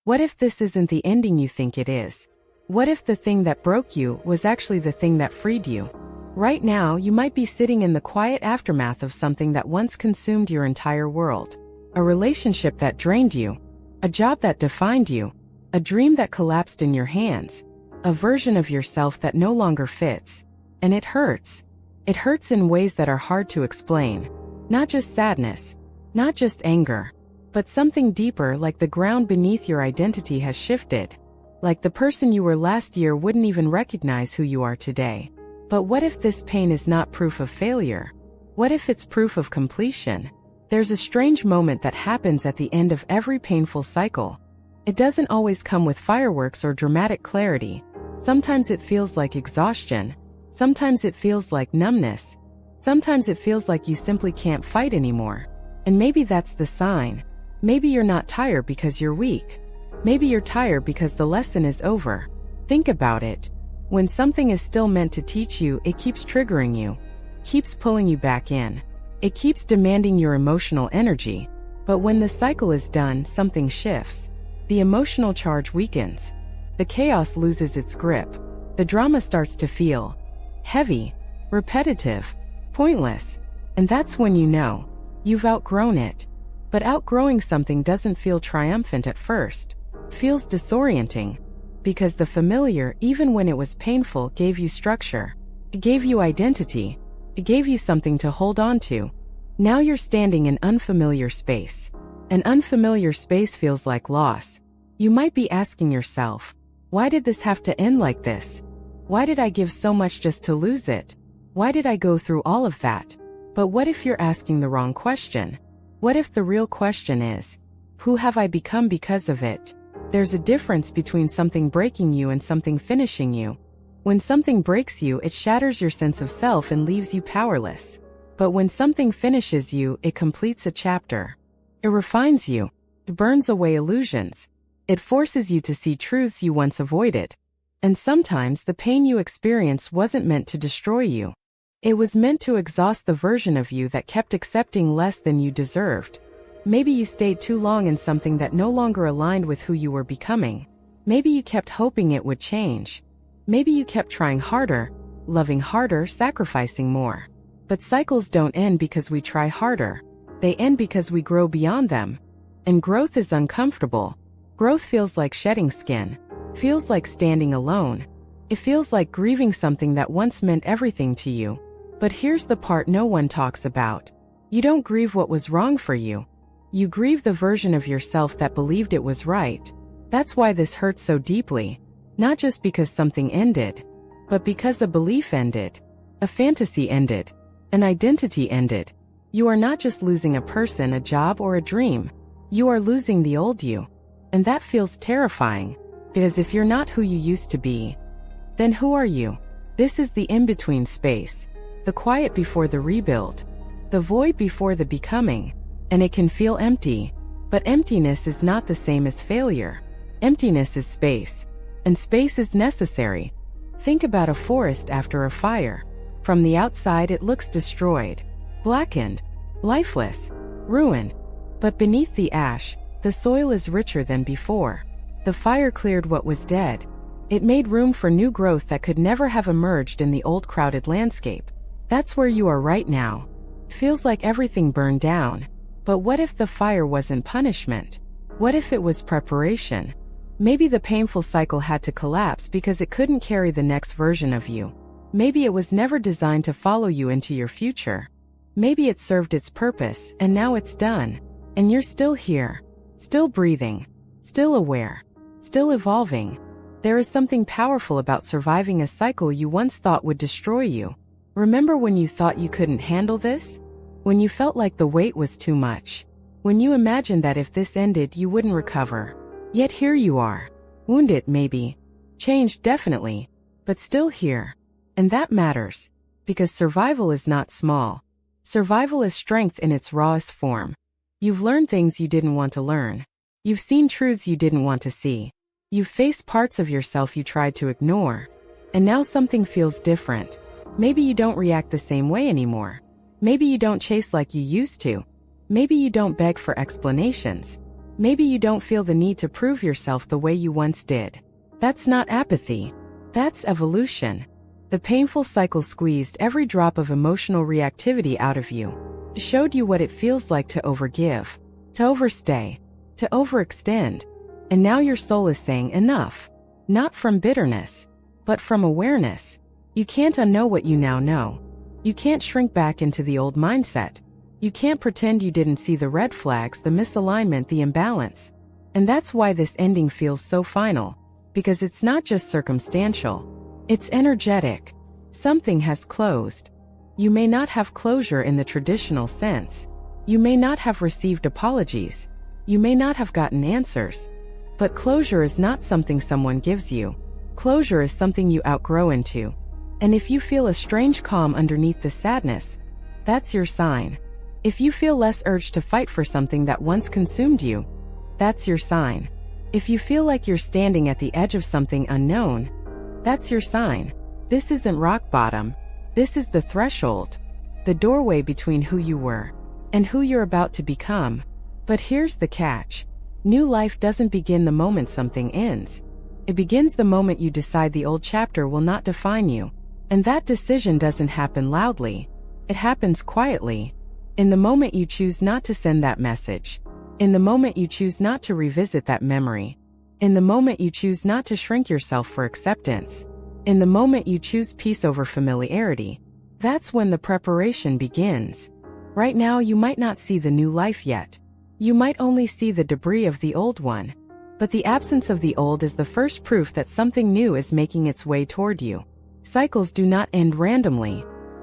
What if this isn't the ending you think it is? What if the thing that broke you was actually the thing that freed you? Right now, you might be sitting in the quiet aftermath of something that once consumed your entire world. A relationship that drained you. A job that defined you. A dream that collapsed in your hands. A version of yourself that no longer fits. And it hurts. It hurts in ways that are hard to explain. Not just sadness. Not just anger. But something deeper, like the ground beneath your identity has shifted. Like the person you were last year wouldn't even recognize who you are today. But what if this pain is not proof of failure? What if it's proof of completion? There's a strange moment that happens at the end of every painful cycle. It doesn't always come with fireworks or dramatic clarity. Sometimes it feels like exhaustion. Sometimes it feels like numbness. Sometimes it feels like you simply can't fight anymore. And maybe that's the sign. Maybe you're not tired because you're weak. Maybe you're tired because the lesson is over. Think about it. When something is still meant to teach you, it keeps triggering you. Keeps pulling you back in. It keeps demanding your emotional energy. But when the cycle is done, something shifts. The emotional charge weakens. The chaos loses its grip. The drama starts to feel heavy, repetitive, pointless. And that's when you know you've outgrown it. But outgrowing something doesn't feel triumphant at first. It feels disorienting. Because the familiar, even when it was painful, gave you structure. It gave you identity. It gave you something to hold on to. Now you're standing in unfamiliar space. An unfamiliar space feels like loss. You might be asking yourself, why did this have to end like this? Why did I give so much just to lose it? Why did I go through all of that? But what if you're asking the wrong question? What if the real question is, who have I become because of it? There's a difference between something breaking you and something finishing you. When something breaks you, it shatters your sense of self and leaves you powerless. But when something finishes you, it completes a chapter. It refines you. It burns away illusions. It forces you to see truths you once avoided. And sometimes the pain you experience wasn't meant to destroy you. It was meant to exhaust the version of you that kept accepting less than you deserved. Maybe you stayed too long in something that no longer aligned with who you were becoming. Maybe you kept hoping it would change. Maybe you kept trying harder, loving harder, sacrificing more. But cycles don't end because we try harder. They end because we grow beyond them. And growth is uncomfortable. Growth feels like shedding skin. Feels like standing alone. It feels like grieving something that once meant everything to you. But here's the part no one talks about. You don't grieve what was wrong for you. You grieve the version of yourself that believed it was right. That's why this hurts so deeply. Not just because something ended, but because a belief ended. A fantasy ended. An identity ended. You are not just losing a person, a job, or a dream. You are losing the old you. And that feels terrifying. Because if you're not who you used to be, then who are you? This is the in-between space. The quiet before the rebuild. The void before the becoming. And it can feel empty. But emptiness is not the same as failure. Emptiness is space. And space is necessary. Think about a forest after a fire. From the outside it looks destroyed, blackened, lifeless, ruined. But beneath the ash, the soil is richer than before. The fire cleared what was dead. It made room for new growth that could never have emerged in the old crowded landscape. That's where you are right now. Feels like everything burned down. But what if the fire wasn't punishment? What if it was preparation? Maybe the painful cycle had to collapse because it couldn't carry the next version of you. Maybe it was never designed to follow you into your future. Maybe it served its purpose, and now it's done. And you're still here. Still breathing. Still aware. Still evolving. There is something powerful about surviving a cycle you once thought would destroy you. Remember when you thought you couldn't handle this? When you felt like the weight was too much? When you imagined that if this ended you wouldn't recover? Yet here you are. Wounded maybe. Changed definitely. But still here. And that matters. Because survival is not small. Survival is strength in its rawest form. You've learned things you didn't want to learn. You've seen truths you didn't want to see. You've faced parts of yourself you tried to ignore. And now something feels different. Maybe you don't react the same way anymore. Maybe you don't chase like you used to. Maybe you don't beg for explanations. Maybe you don't feel the need to prove yourself the way you once did. That's not apathy. That's evolution. The painful cycle squeezed every drop of emotional reactivity out of you. It showed you what it feels like to overgive, to overstay, to overextend. And now your soul is saying enough. Not from bitterness, but from awareness. You can't unknow what you now know. You can't shrink back into the old mindset. You can't pretend you didn't see the red flags, the misalignment, the imbalance. And that's why this ending feels so final. Because it's not just circumstantial. It's energetic. Something has closed. You may not have closure in the traditional sense. You may not have received apologies. You may not have gotten answers. But closure is not something someone gives you. Closure is something you outgrow into. And if you feel a strange calm underneath the sadness, that's your sign. If you feel less urge to fight for something that once consumed you, that's your sign. If you feel like you're standing at the edge of something unknown, that's your sign. This isn't rock bottom. This is the threshold. The doorway between who you were and who you're about to become. But here's the catch. New life doesn't begin the moment something ends. It begins the moment you decide the old chapter will not define you. And that decision doesn't happen loudly. It happens quietly. In the moment you choose not to send that message. In the moment you choose not to revisit that memory. In the moment you choose not to shrink yourself for acceptance. In the moment you choose peace over familiarity. That's when the preparation begins. Right now you might not see the new life yet. You might only see the debris of the old one. But the absence of the old is the first proof that something new is making its way toward you. Cycles do not end randomly.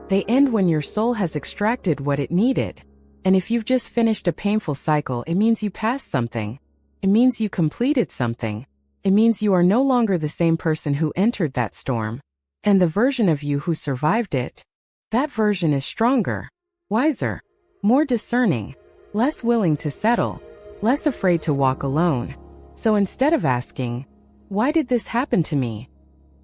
They end when your soul has extracted what it needed. And if you've just finished a painful cycle, it means you passed something. It means you completed something. It means you are no longer the same person who entered that storm. And the version of you who survived it, that version is stronger, wiser, more discerning, less willing to settle, less afraid to walk alone. So instead of asking, why did this happen to me?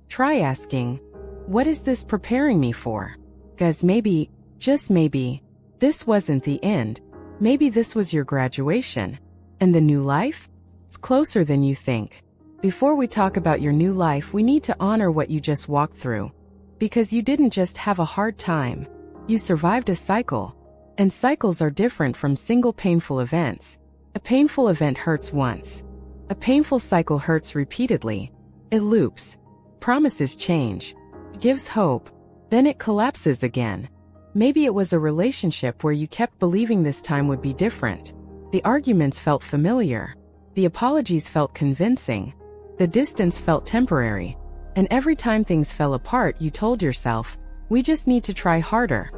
Try asking, what is this preparing me for? 'Cause maybe, just maybe, this wasn't the end. Maybe this was your graduation. And the new life? It's closer than you think. Before we talk about your new life, we need to honor what you just walked through. Because you didn't just have a hard time. You survived a cycle. And cycles are different from single painful events. A painful event hurts once. A painful cycle hurts repeatedly. It loops. Promises change. Gives hope. Then it collapses again. Maybe it was a relationship where you kept believing this time would be different. The arguments felt familiar. The apologies felt convincing. The distance felt temporary. And every time things fell apart, you told yourself, we just need to try harder.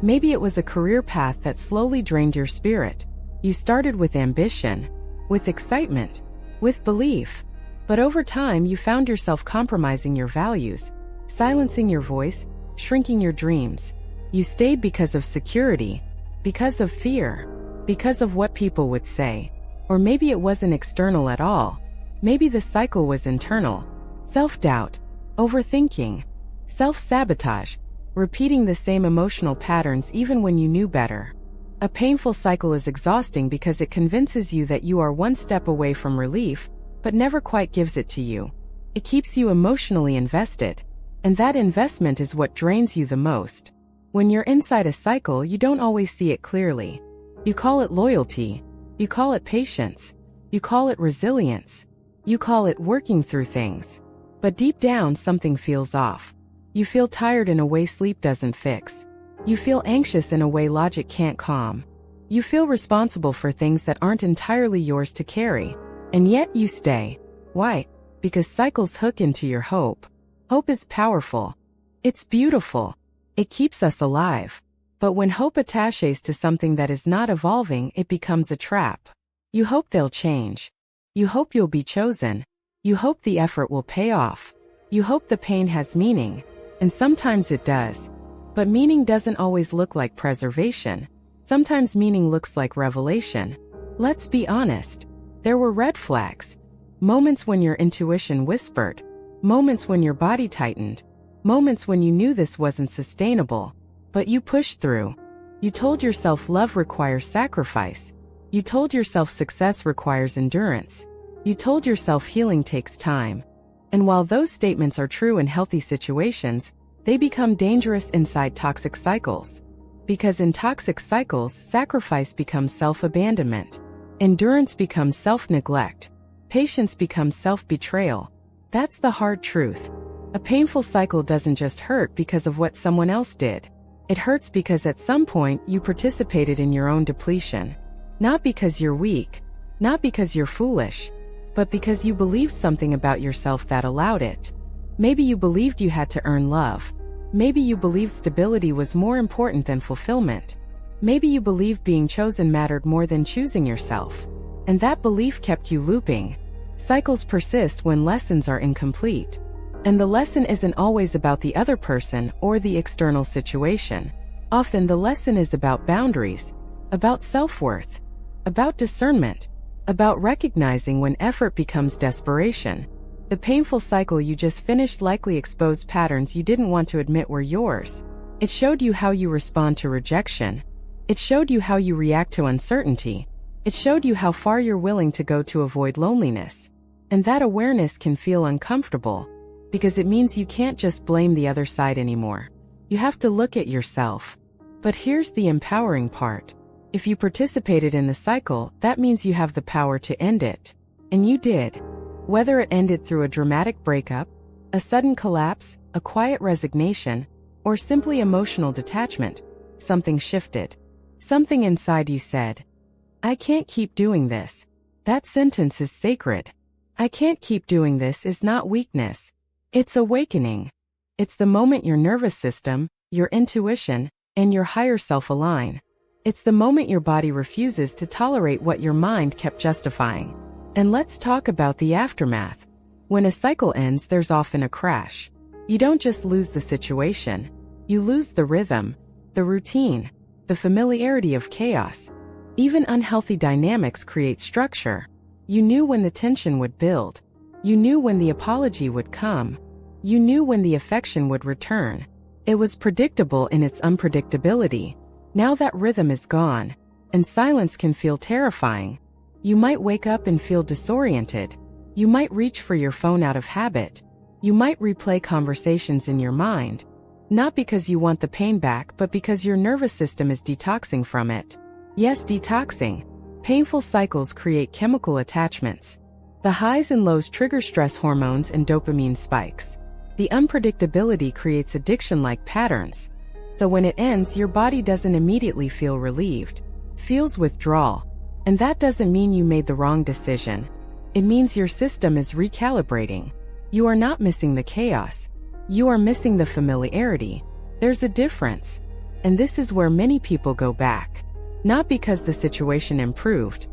Maybe it was a career path that slowly drained your spirit. You started with ambition, with excitement, with belief. But over time, you found yourself compromising your values, silencing your voice, shrinking your dreams. You stayed because of security, because of fear, because of what people would say. Or maybe it wasn't external at all. Maybe the cycle was internal. Self-doubt, overthinking, self-sabotage, repeating the same emotional patterns even when you knew better. A painful cycle is exhausting because it convinces you that you are one step away from relief, but never quite gives it to you. It keeps you emotionally invested, and that investment is what drains you the most. When you're inside a cycle, you don't always see it clearly. You call it loyalty. You call it patience. You call it resilience. You call it working through things. But deep down, something feels off. You feel tired in a way sleep doesn't fix. You feel anxious in a way logic can't calm. You feel responsible for things that aren't entirely yours to carry. And yet you stay. Why? Because cycles hook into your hope. Hope is powerful. It's beautiful. It keeps us alive. But when hope attaches to something that is not evolving, it becomes a trap. You hope they'll change. You hope you'll be chosen. You hope the effort will pay off. You hope the pain has meaning. And sometimes it does. But meaning doesn't always look like preservation. Sometimes meaning looks like revelation. Let's be honest. There were red flags. Moments when your intuition whispered. Moments when your body tightened. Moments when you knew this wasn't sustainable. But you pushed through. You told yourself love requires sacrifice. You told yourself success requires endurance. You told yourself healing takes time. And while those statements are true in healthy situations, they become dangerous inside toxic cycles. Because in toxic cycles, sacrifice becomes self-abandonment. Endurance becomes self-neglect. Patience becomes self-betrayal. That's the hard truth. A painful cycle doesn't just hurt because of what someone else did. It hurts because at some point you participated in your own depletion. Not because you're weak, not because you're foolish, but because you believed something about yourself that allowed it. Maybe you believed you had to earn love. Maybe you believed stability was more important than fulfillment. Maybe you believed being chosen mattered more than choosing yourself. And that belief kept you looping. Cycles persist when lessons are incomplete. And the lesson isn't always about the other person or the external situation. Often the lesson is about boundaries, about self-worth, about discernment, about recognizing when effort becomes desperation. The painful cycle you just finished likely exposed patterns you didn't want to admit were yours. It showed you how you respond to rejection. It showed you how you react to uncertainty. It showed you how far you're willing to go to avoid loneliness. And that awareness can feel uncomfortable, because it means you can't just blame the other side anymore. You have to look at yourself. But here's the empowering part. If you participated in the cycle, that means you have the power to end it. And you did. Whether it ended through a dramatic breakup, a sudden collapse, a quiet resignation, or simply emotional detachment, something shifted. Something inside you said, I can't keep doing this. That sentence is sacred. I can't keep doing this is not weakness. It's awakening. It's the moment your nervous system, your intuition, and your higher self align. It's the moment your body refuses to tolerate what your mind kept justifying. And let's talk about the aftermath. When a cycle ends, there's often a crash. You don't just lose the situation. You lose the rhythm, the routine, the familiarity of chaos. Even unhealthy dynamics create structure. You knew when the tension would build. You knew when the apology would come. You knew when the affection would return. It was predictable in its unpredictability. Now that rhythm is gone, and silence can feel terrifying. You might wake up and feel disoriented. You might reach for your phone out of habit. You might replay conversations in your mind. Not because you want the pain back, but because your nervous system is detoxing from it. Yes, detoxing. Painful cycles create chemical attachments. The highs and lows trigger stress hormones and dopamine spikes. The unpredictability creates addiction-like patterns. So when it ends, your body doesn't immediately feel relieved. Feels withdrawal. And that doesn't mean you made the wrong decision. It means your system is recalibrating. You are not missing the chaos. You are missing the familiarity. There's a difference. And this is where many people go back. Not because the situation improved,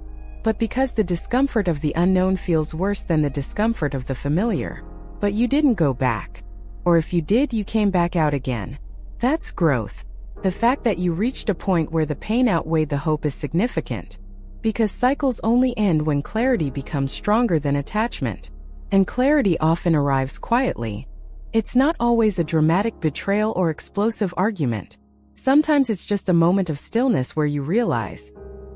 but because the discomfort of the unknown feels worse than the discomfort of the familiar. But you didn't go back. Or if you did, you came back out again. That's growth. The fact that you reached a point where the pain outweighed the hope is significant. Because cycles only end when clarity becomes stronger than attachment. And clarity often arrives quietly. It's not always a dramatic betrayal or explosive argument. Sometimes it's just a moment of stillness where you realize,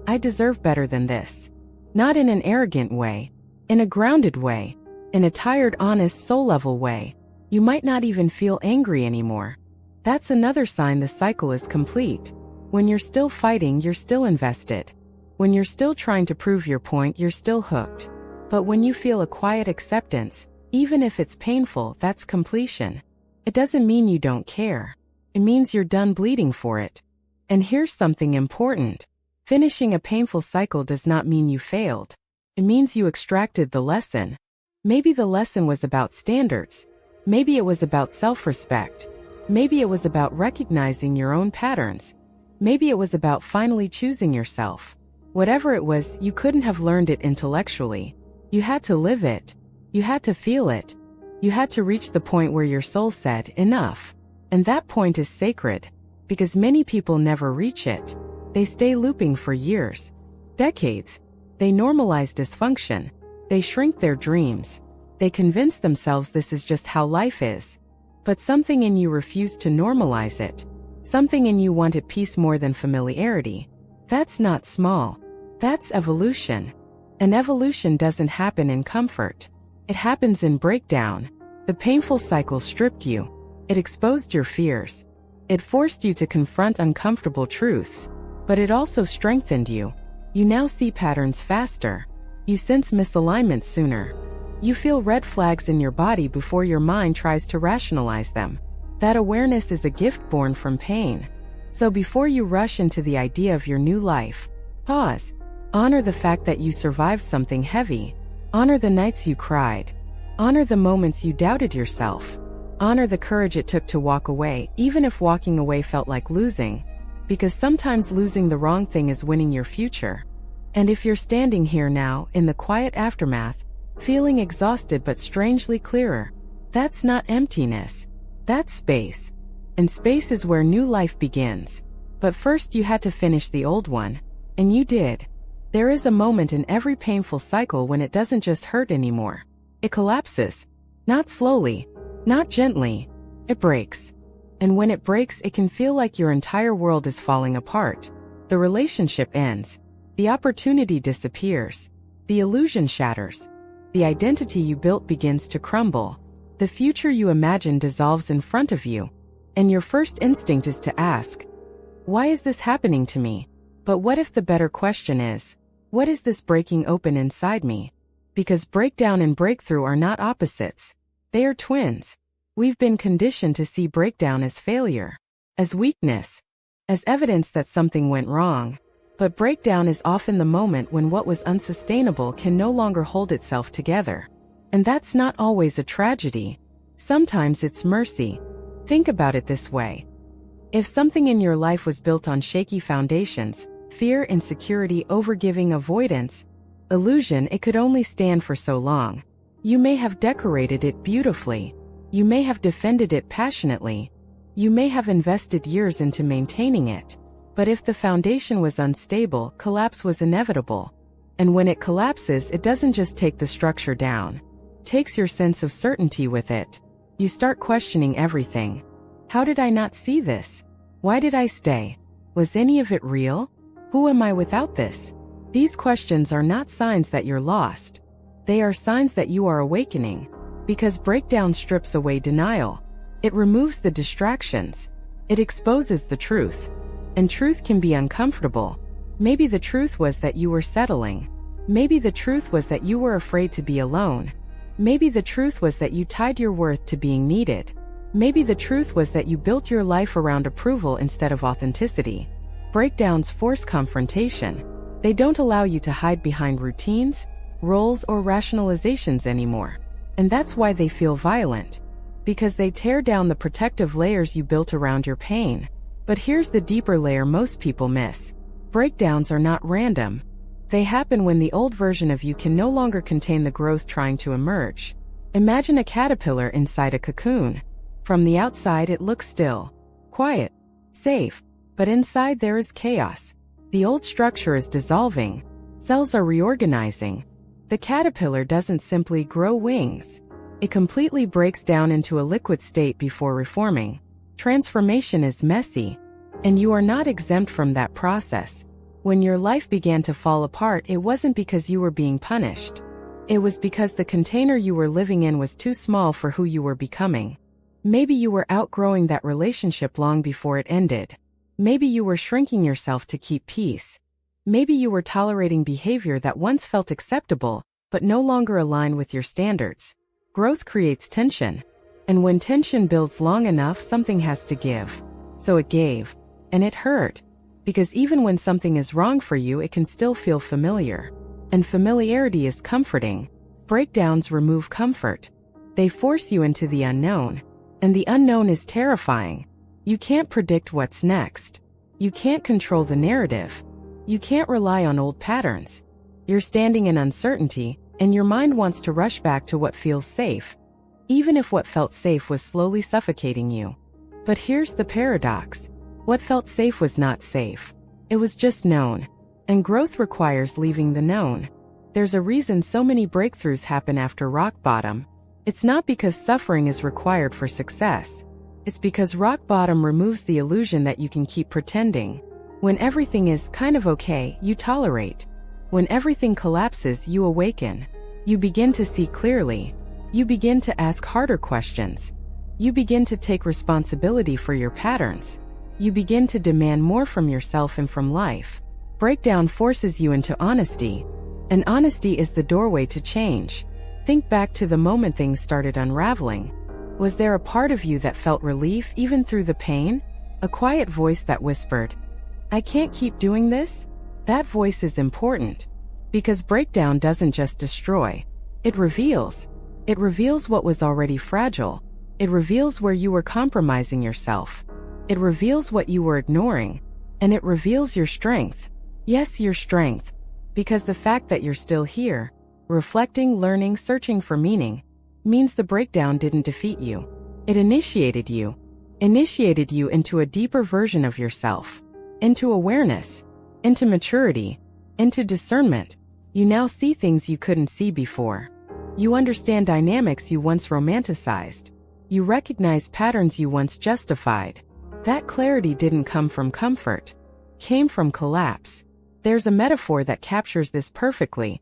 I deserve better than this. Not in an arrogant way, in a grounded way, in a tired, honest, soul-level way. You might not even feel angry anymore. That's another sign the cycle is complete. When you're still fighting, you're still invested. When you're still trying to prove your point, you're still hooked. But when you feel a quiet acceptance, even if it's painful, that's completion. It doesn't mean you don't care. It means you're done bleeding for it. And here's something important. Finishing a painful cycle does not mean you failed. It means you extracted the lesson. Maybe the lesson was about standards. Maybe it was about self-respect. Maybe it was about recognizing your own patterns. Maybe it was about finally choosing yourself. Whatever it was, you couldn't have learned it intellectually. You had to live it. You had to feel it. You had to reach the point where your soul said, enough. And that point is sacred, because many people never reach it. They stay looping for years, decades. They normalize dysfunction. They shrink their dreams. They convince themselves this is just how life is. But something in you refused to normalize it. Something in you wanted peace more than familiarity. That's not small. That's evolution. And evolution doesn't happen in comfort. It happens in breakdown. The painful cycle stripped you. It exposed your fears. It forced you to confront uncomfortable truths. But it also strengthened you. You now see patterns faster. You sense misalignment sooner. You feel red flags in your body before your mind tries to rationalize them. That awareness is a gift born from pain. So before you rush into the idea of your new life, pause. Honor the fact that you survived something heavy. Honor the nights you cried. Honor the moments you doubted yourself. Honor the courage it took to walk away, even if walking away felt like losing. Because sometimes losing the wrong thing is winning your future. And if you're standing here now, in the quiet aftermath, feeling exhausted but strangely clearer, that's not emptiness. That's space. And space is where new life begins. But first you had to finish the old one. And you did. There is a moment in every painful cycle when it doesn't just hurt anymore. It collapses. Not slowly. Not gently. It breaks. And when it breaks, it can feel like your entire world is falling apart. The relationship ends. The opportunity disappears. The illusion shatters. The identity you built begins to crumble. The future you imagined dissolves in front of you. And your first instinct is to ask, why is this happening to me? But what if the better question is, what is this breaking open inside me? Because breakdown and breakthrough are not opposites. They are twins. We've been conditioned to see breakdown as failure, as weakness, as evidence that something went wrong. But breakdown is often the moment when what was unsustainable can no longer hold itself together. And that's not always a tragedy. Sometimes it's mercy. Think about it this way. If something in your life was built on shaky foundations, fear, insecurity, overgiving, avoidance, illusion, it could only stand for so long. You may have decorated it beautifully. You may have defended it passionately. You may have invested years into maintaining it. But if the foundation was unstable, collapse was inevitable. And when it collapses, it doesn't just take the structure down. It takes your sense of certainty with it. You start questioning everything. How did I not see this? Why did I stay? Was any of it real? Who am I without this? These questions are not signs that you're lost. They are signs that you are awakening. Because breakdown strips away denial. It removes the distractions. It exposes the truth. And truth can be uncomfortable. Maybe the truth was that you were settling. Maybe the truth was that you were afraid to be alone. Maybe the truth was that you tied your worth to being needed. Maybe the truth was that you built your life around approval instead of authenticity. Breakdowns force confrontation. They don't allow you to hide behind routines, roles, or rationalizations anymore. And that's why they feel violent. Because they tear down the protective layers you built around your pain. But here's the deeper layer most people miss. Breakdowns are not random. They happen when the old version of you can no longer contain the growth trying to emerge. Imagine a caterpillar inside a cocoon. From the outside it looks still, quiet, safe, but inside there is chaos. The old structure is dissolving. Cells are reorganizing. The caterpillar doesn't simply grow wings. It completely breaks down into a liquid state before reforming. Transformation is messy, and you are not exempt from that process. When your life began to fall apart, it wasn't because you were being punished. It was because the container you were living in was too small for who you were becoming. Maybe you were outgrowing that relationship long before it ended. Maybe you were shrinking yourself to keep peace. Maybe you were tolerating behavior that once felt acceptable, but no longer aligned with your standards. Growth creates tension. And when tension builds long enough, something has to give. So it gave. And it hurt. Because even when something is wrong for you, it can still feel familiar. And familiarity is comforting. Breakdowns remove comfort. They force you into the unknown. And the unknown is terrifying. You can't predict what's next. You can't control the narrative. You can't rely on old patterns. You're standing in uncertainty, and your mind wants to rush back to what feels safe, even if what felt safe was slowly suffocating you. But here's the paradox. What felt safe was not safe. It was just known. And growth requires leaving the known. There's a reason so many breakthroughs happen after rock bottom. It's not because suffering is required for success. It's because rock bottom removes the illusion that you can keep pretending. When everything is kind of okay, you tolerate. When everything collapses, you awaken. You begin to see clearly. You begin to ask harder questions. You begin to take responsibility for your patterns. You begin to demand more from yourself and from life. Breakdown forces you into honesty, and honesty is the doorway to change. Think back to the moment things started unraveling. Was there a part of you that felt relief even through the pain? A quiet voice that whispered, "I can't keep doing this?" That voice is important, because breakdown doesn't just destroy. It reveals. It reveals what was already fragile. It reveals where you were compromising yourself. It reveals what you were ignoring. And it reveals your strength. Yes, your strength. Because the fact that you're still here, reflecting, learning, searching for meaning, means the breakdown didn't defeat you. It initiated you. Initiated you into a deeper version of yourself. Into awareness. Into maturity. Into discernment. You now see things you couldn't see before. You understand dynamics you once romanticized. You recognize patterns you once justified. That clarity didn't come from comfort. Came from collapse. There's a metaphor that captures this perfectly.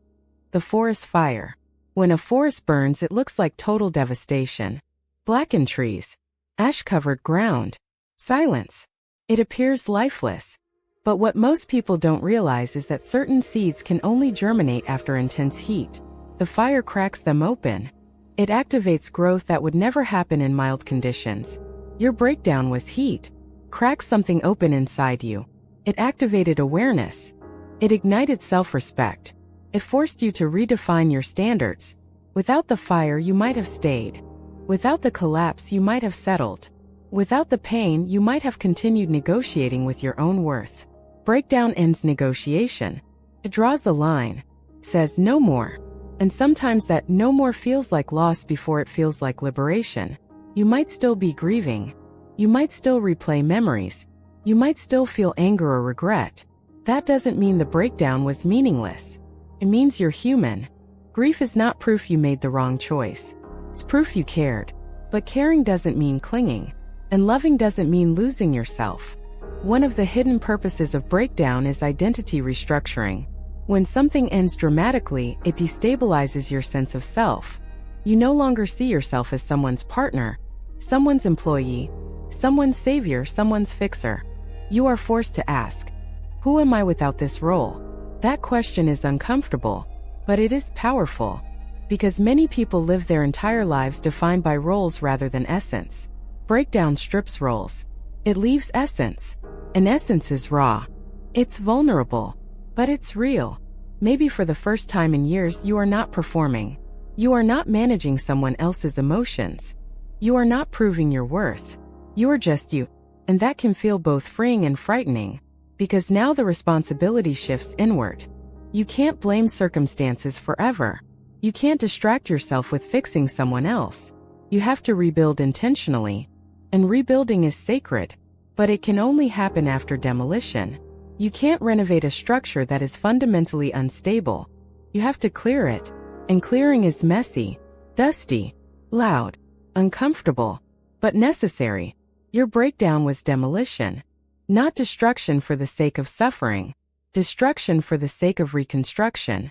The forest fire. When a forest burns, it looks like total devastation. Blackened trees. Ash-covered ground. Silence. It appears lifeless. But what most people don't realize is that certain seeds can only germinate after intense heat. The fire cracks them open. It activates growth that would never happen in mild conditions. Your breakdown was heat. Cracked something open inside you. It activated awareness. It ignited self-respect. It forced you to redefine your standards. Without the fire, you might have stayed. Without the collapse, you might have settled. Without the pain, you might have continued negotiating with your own worth. Breakdown ends negotiation. It draws a line. Says no more. And sometimes that no more feels like loss before it feels like liberation. You might still be grieving. You might still replay memories. You might still feel anger or regret. That doesn't mean the breakdown was meaningless. It means you're human. Grief is not proof you made the wrong choice. It's proof you cared. But caring doesn't mean clinging. And loving doesn't mean losing yourself. One of the hidden purposes of breakdown is identity restructuring. When something ends dramatically, it destabilizes your sense of self. You no longer see yourself as someone's partner, someone's employee, someone's savior, someone's fixer. You are forced to ask, who am I without this role? That question is uncomfortable, but it is powerful. Because many people live their entire lives defined by roles rather than essence. Breakdown strips roles. It leaves essence. And essence is raw. It's vulnerable. But it's real. Maybe for the first time in years you are not performing. You are not managing someone else's emotions. You are not proving your worth. You are just you. And that can feel both freeing and frightening. Because now the responsibility shifts inward. You can't blame circumstances forever. You can't distract yourself with fixing someone else. You have to rebuild intentionally. And rebuilding is sacred. But it can only happen after demolition. You can't renovate a structure that is fundamentally unstable. You have to clear it. And clearing is messy, dusty, loud, uncomfortable, but necessary. Your breakdown was demolition. Not destruction for the sake of suffering. Destruction for the sake of reconstruction.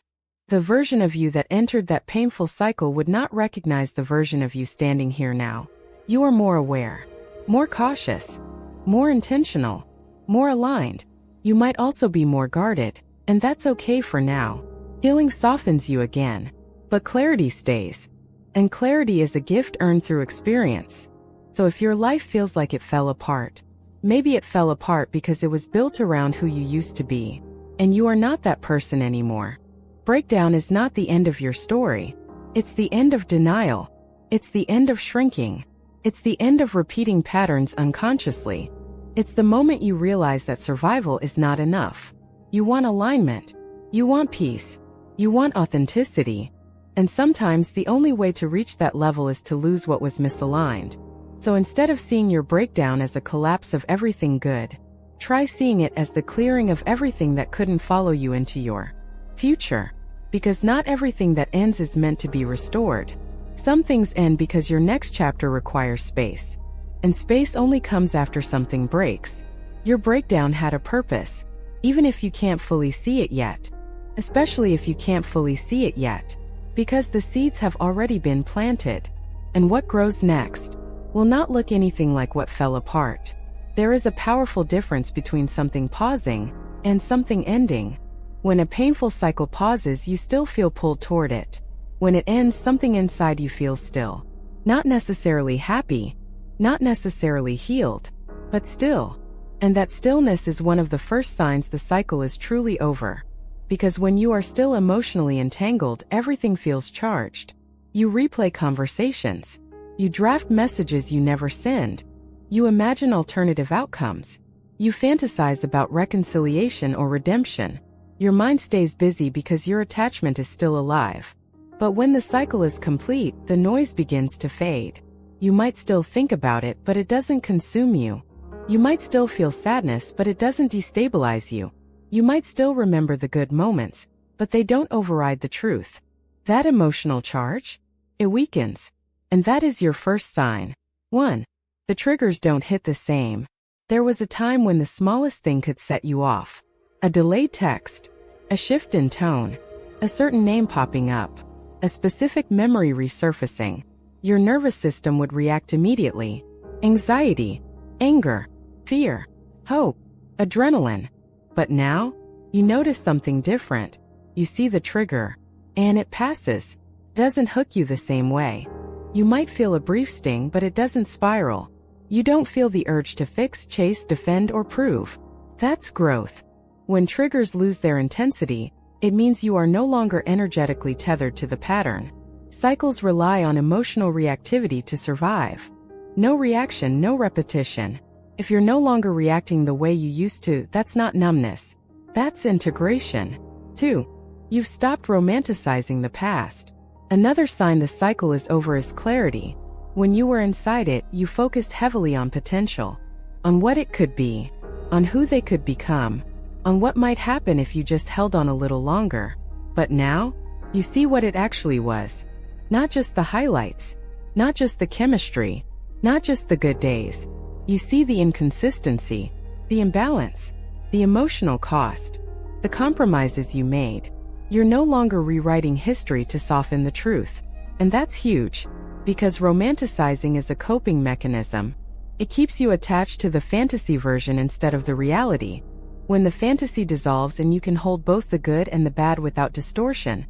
The version of you that entered that painful cycle would not recognize the version of you standing here now. You are more aware, more cautious, more intentional, more aligned. You might also be more guarded, and that's okay for now. Healing softens you again, but clarity stays. And clarity is a gift earned through experience. So if your life feels like it fell apart, maybe it fell apart because it was built around who you used to be, and you are not that person anymore. Breakdown is not the end of your story. It's the end of denial. It's the end of shrinking. It's the end of repeating patterns unconsciously. It's the moment you realize that survival is not enough. You want alignment. You want peace. You want authenticity. And sometimes the only way to reach that level is to lose what was misaligned. So instead of seeing your breakdown as a collapse of everything good, try seeing it as the clearing of everything that couldn't follow you into your future. Because not everything that ends is meant to be restored. Some things end because your next chapter requires space. And space only comes after something breaks. Your breakdown had a purpose, even if you can't fully see it yet. especially if you can't fully see it yet, because the seeds have already been planted. And what grows next will not look anything like what fell apart. There is a powerful difference between something pausing and something ending. When a painful cycle pauses, you still feel pulled toward it. When it ends, something inside you feels still. Not necessarily happy, not necessarily healed, but still. And that stillness is one of the first signs the cycle is truly over. Because when you are still emotionally entangled, everything feels charged. You replay conversations. You draft messages you never send. You imagine alternative outcomes. You fantasize about reconciliation or redemption. Your mind stays busy because your attachment is still alive. But when the cycle is complete, the noise begins to fade. You might still think about it, but it doesn't consume you. You might still feel sadness, but it doesn't destabilize you. You might still remember the good moments, but they don't override the truth. That emotional charge? It weakens. And that is your first sign. 1. The triggers don't hit the same. There was a time when the smallest thing could set you off. A delayed text, a shift in tone, a certain name popping up, a specific memory resurfacing. Your nervous system would react immediately. Anxiety, anger, fear, hope, adrenaline. But now, you notice something different. You see the trigger, and it passes. Doesn't hook you the same way. You might feel a brief sting, but it doesn't spiral. You don't feel the urge to fix, chase, defend, or prove. That's growth. When triggers lose their intensity, it means you are no longer energetically tethered to the pattern. Cycles rely on emotional reactivity to survive. No reaction, no repetition. If you're no longer reacting the way you used to, that's not numbness. That's integration. 2. You've stopped romanticizing the past. Another sign the cycle is over is clarity. When you were inside it, you focused heavily on potential, on what it could be, on who they could become, on what might happen if you just held on a little longer. But now, you see what it actually was. Not just the highlights, not just the chemistry, not just the good days. You see the inconsistency, the imbalance, the emotional cost, the compromises you made. You're no longer rewriting history to soften the truth. And that's huge, because romanticizing is a coping mechanism. It keeps you attached to the fantasy version instead of the reality. When the fantasy dissolves and you can hold both the good and the bad without distortion,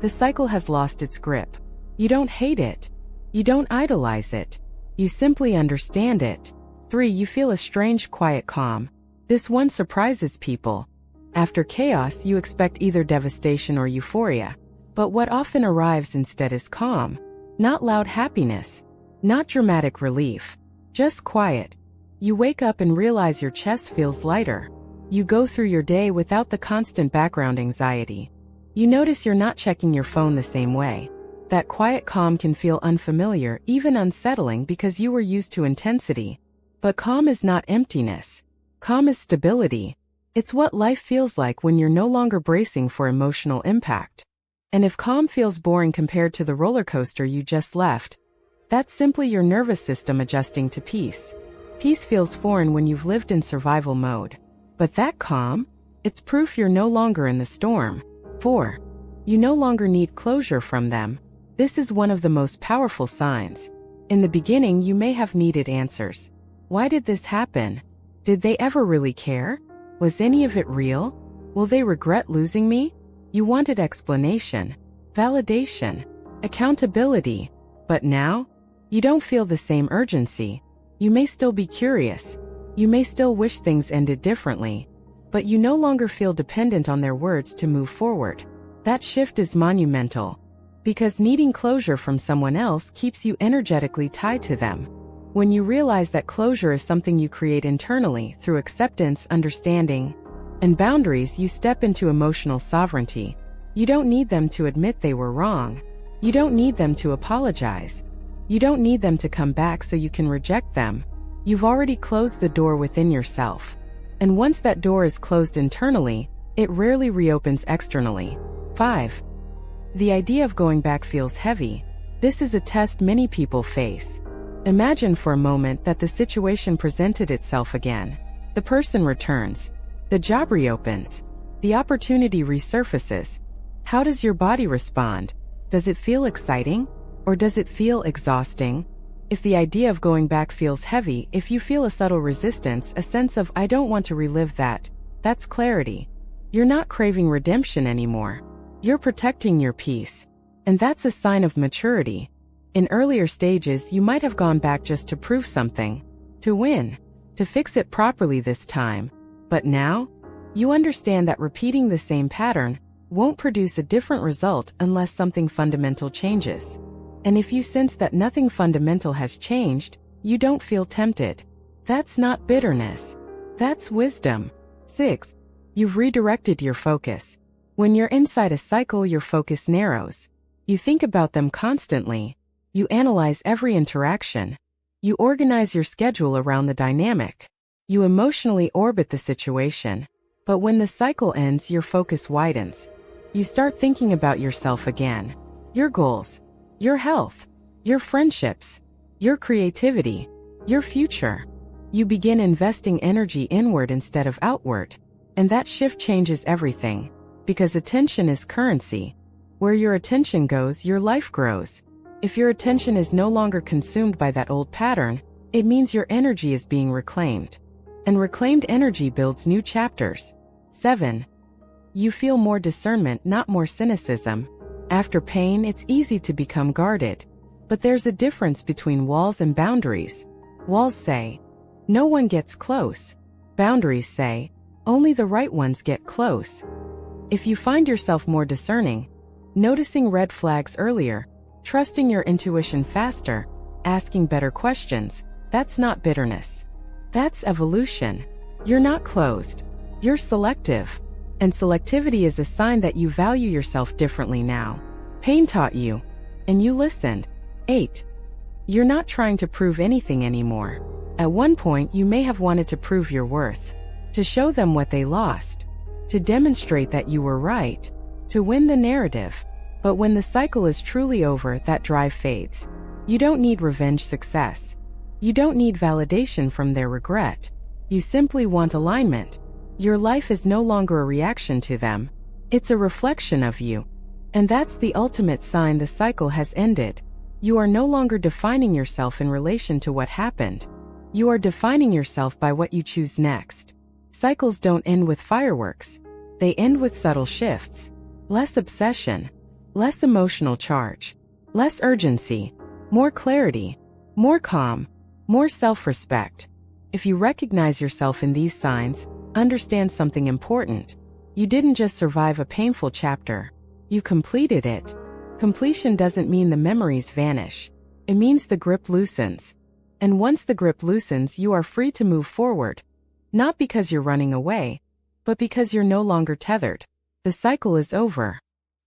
the cycle has lost its grip. You don't hate it. You don't idolize it. You simply understand it. 3. You feel a strange, quiet calm. This one surprises people. After chaos, you expect either devastation or euphoria. But what often arrives instead is calm. Not loud happiness. Not dramatic relief. Just quiet. You wake up and realize your chest feels lighter. You go through your day without the constant background anxiety. You notice you're not checking your phone the same way. That quiet calm can feel unfamiliar, even unsettling, because you were used to intensity. But calm is not emptiness. Calm is stability. It's what life feels like when you're no longer bracing for emotional impact. And if calm feels boring compared to the roller coaster you just left, that's simply your nervous system adjusting to peace. Peace feels foreign when you've lived in survival mode. But that calm? It's proof you're no longer in the storm. 4. You no longer need closure from them. This is one of the most powerful signs. In the beginning, you may have needed answers. Why did this happen? Did they ever really care? Was any of it real? Will they regret losing me? You wanted explanation, validation, accountability. But now, you don't feel the same urgency. You may still be curious. You may still wish things ended differently. But you no longer feel dependent on their words to move forward. That shift is monumental. Because needing closure from someone else keeps you energetically tied to them. When you realize that closure is something you create internally through acceptance, understanding, and boundaries, you step into emotional sovereignty. You don't need them to admit they were wrong. You don't need them to apologize. You don't need them to come back so you can reject them. You've already closed the door within yourself. And once that door is closed internally, it rarely reopens externally. 5. The idea of going back feels heavy. This is a test many people face. Imagine for a moment that the situation presented itself again. The person returns. The job reopens. the opportunity resurfaces. How does your body respond? Does it feel exciting? Or does it feel exhausting? If the idea of going back feels heavy, if you feel a subtle resistance, a sense of "I don't want to relive that," that's clarity. You're not craving redemption anymore. You're protecting your peace. And that's a sign of maturity. In earlier stages, you might have gone back just to prove something, to win, to fix it properly this time. But now, you understand that repeating the same pattern won't produce a different result unless something fundamental changes. And if you sense that nothing fundamental has changed, you don't feel tempted. That's not bitterness. That's wisdom. 6. You've redirected your focus. When you're inside a cycle, your focus narrows. You think about them constantly. You analyze every interaction. You organize your schedule around the dynamic. You emotionally orbit the situation. But when the cycle ends, your focus widens. You start thinking about yourself again. Your goals. Your health. Your friendships. Your creativity. Your future. You begin investing energy inward instead of outward. And that shift changes everything. Because attention is currency. Where your attention goes, your life grows. If your attention is no longer consumed by that old pattern, it means your energy is being reclaimed. And reclaimed energy builds new chapters. 7. You feel more discernment, not more cynicism. After pain, it's easy to become guarded. But there's a difference between walls and boundaries. Walls say, "No one gets close." Boundaries say, "Only the right ones get close." If you find yourself more discerning, noticing red flags earlier, trusting your intuition faster, asking better questions, that's not bitterness. That's evolution. You're not closed. You're selective. And selectivity is a sign that you value yourself differently now. Pain taught you, and you listened. 8. You're not trying to prove anything anymore. At one point, you may have wanted to prove your worth, to show them what they lost, to demonstrate that you were right, to win the narrative. But when the cycle is truly over, that drive fades. You don't need revenge success. You don't need validation from their regret. You simply want alignment. Your life is no longer a reaction to them. It's a reflection of you. And that's the ultimate sign the cycle has ended. You are no longer defining yourself in relation to what happened. You are defining yourself by what you choose next. Cycles don't end with fireworks. They end with subtle shifts. Less obsession. Less emotional charge. Less urgency. More clarity. More calm. More self-respect. If you recognize yourself in these signs, understand something important. You didn't just survive a painful chapter. You completed it. Completion doesn't mean the memories vanish. It means the grip loosens. And once the grip loosens, you are free to move forward. Not because you're running away, but because you're no longer tethered. The cycle is over.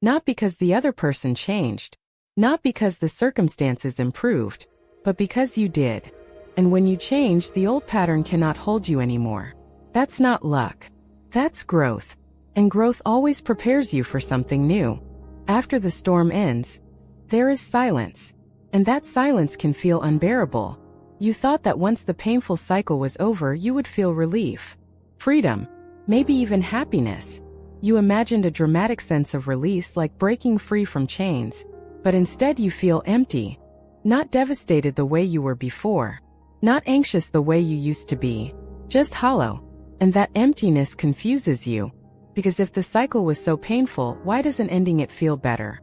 Not because the other person changed. Not because the circumstances improved, but because you did. And when you change, the old pattern cannot hold you anymore. That's not luck. That's growth. And growth always prepares you for something new. After the storm ends, there is silence. And that silence can feel unbearable. You thought that once the painful cycle was over, you would feel relief, freedom, maybe even happiness. You imagined a dramatic sense of release, like breaking free from chains. But instead you feel empty. Not devastated the way you were before. Not anxious the way you used to be. Just hollow. And that emptiness confuses you. Because if the cycle was so painful, why doesn't ending it feel better?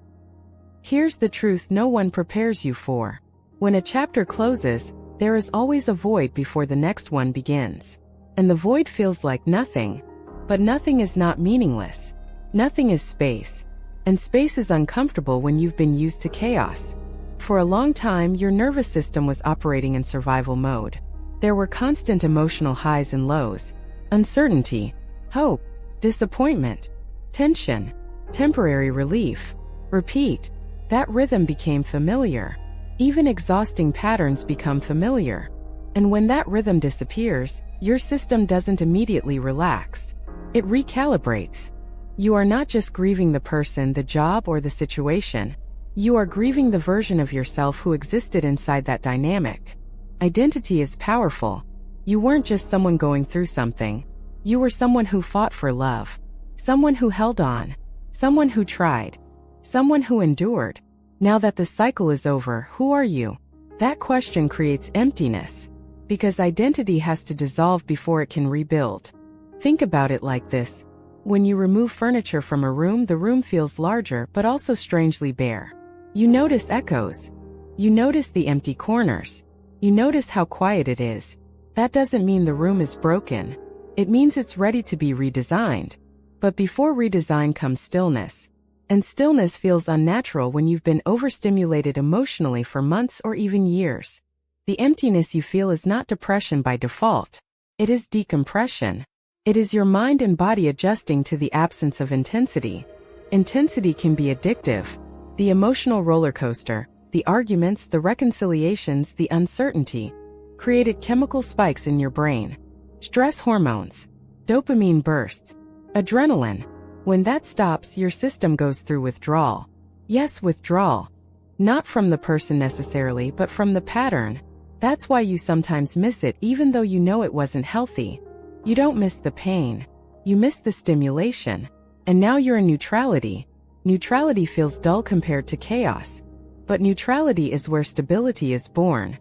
Here's the truth no one prepares you for. When a chapter closes, there is always a void before the next one begins. And the void feels like nothing. But nothing is not meaningless. Nothing is space. And space is uncomfortable when you've been used to chaos. For a long time, your nervous system was operating in survival mode. There were constant emotional highs and lows. Uncertainty, hope, disappointment, tension, temporary relief. Repeat. That rhythm became familiar. Even exhausting patterns become familiar. And when that rhythm disappears, your system doesn't immediately relax. It recalibrates. You are not just grieving the person, the job, or the situation. You are grieving the version of yourself who existed inside that dynamic. Identity is powerful. You weren't just someone going through something. You were someone who fought for love, someone who held on, someone who tried, someone who endured. Now that the cycle is over, who are you? That question creates emptiness, because identity has to dissolve before it can rebuild. Think about it like this. When you remove furniture from a room, the room feels larger but also strangely bare. You notice echoes. You notice the empty corners. You notice how quiet it is. That doesn't mean the room is broken. It means it's ready to be redesigned. But before redesign comes stillness. And stillness feels unnatural when you've been overstimulated emotionally for months or even years. The emptiness you feel is not depression by default. It is decompression. It is your mind and body adjusting to the absence of intensity. Intensity can be addictive. The emotional roller coaster, the arguments, the reconciliations, the uncertainty, created chemical spikes in your brain. Stress hormones, dopamine bursts, adrenaline. When that stops, your system goes through withdrawal. Yes, withdrawal. Not from the person necessarily, but from the pattern. That's why you sometimes miss it even though you know it wasn't healthy. You don't miss the pain. You miss the stimulation. And now you're in neutrality. Neutrality feels dull compared to chaos. But neutrality is where stability is born.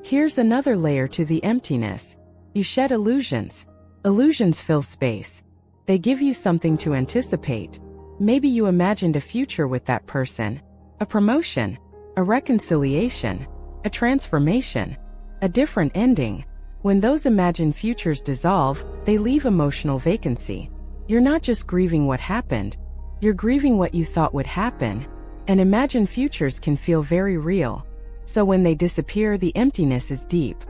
Here's another layer to the emptiness. You shed illusions. Illusions fill space. They give you something to anticipate. Maybe you imagined a future with that person. A promotion. A reconciliation. A transformation. A different ending. When those imagined futures dissolve, they leave emotional vacancy. You're not just grieving what happened. You're grieving what you thought would happen. And imagined futures can feel very real. So when they disappear, the emptiness is deep.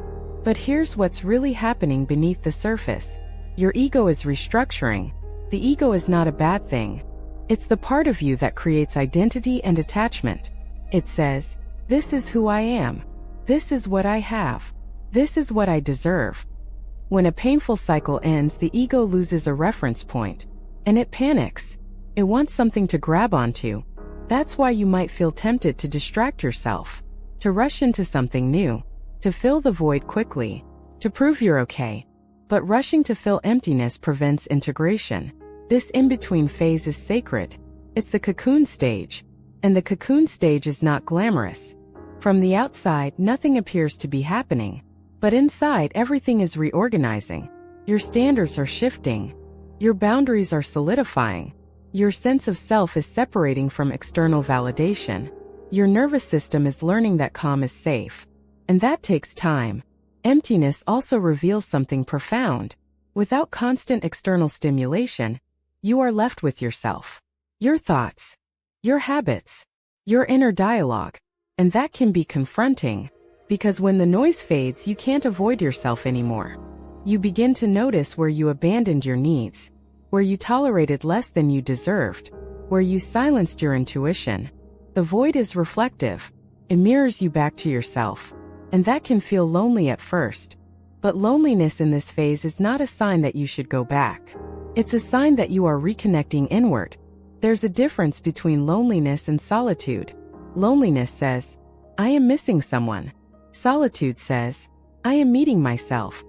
But here's what's really happening beneath the surface. Your ego is restructuring. The ego is not a bad thing. It's the part of you that creates identity and attachment. It says, this is who I am. This is what I have. This is what I deserve. When a painful cycle ends, the ego loses a reference point. And it panics. It wants something to grab onto. That's why you might feel tempted to distract yourself. To rush into something new. To fill the void quickly. To prove you're okay. But rushing to fill emptiness prevents integration. This in-between phase is sacred. It's the cocoon stage. And the cocoon stage is not glamorous. From the outside, nothing appears to be happening. But inside, everything is reorganizing. Your standards are shifting. Your boundaries are solidifying. Your sense of self is separating from external validation. Your nervous system is learning that calm is safe. And that takes time. Emptiness also reveals something profound. Without constant external stimulation, you are left with yourself. Your thoughts. Your habits. Your inner dialogue. And that can be confronting. Because when the noise fades, you can't avoid yourself anymore. You begin to notice where you abandoned your needs. Where you tolerated less than you deserved. Where you silenced your intuition. The void is reflective. It mirrors you back to yourself. And that can feel lonely at first. But loneliness in this phase is not a sign that you should go back. It's a sign that you are reconnecting inward. There's a difference between loneliness and solitude. Loneliness says, I am missing someone. Solitude says, I am meeting myself.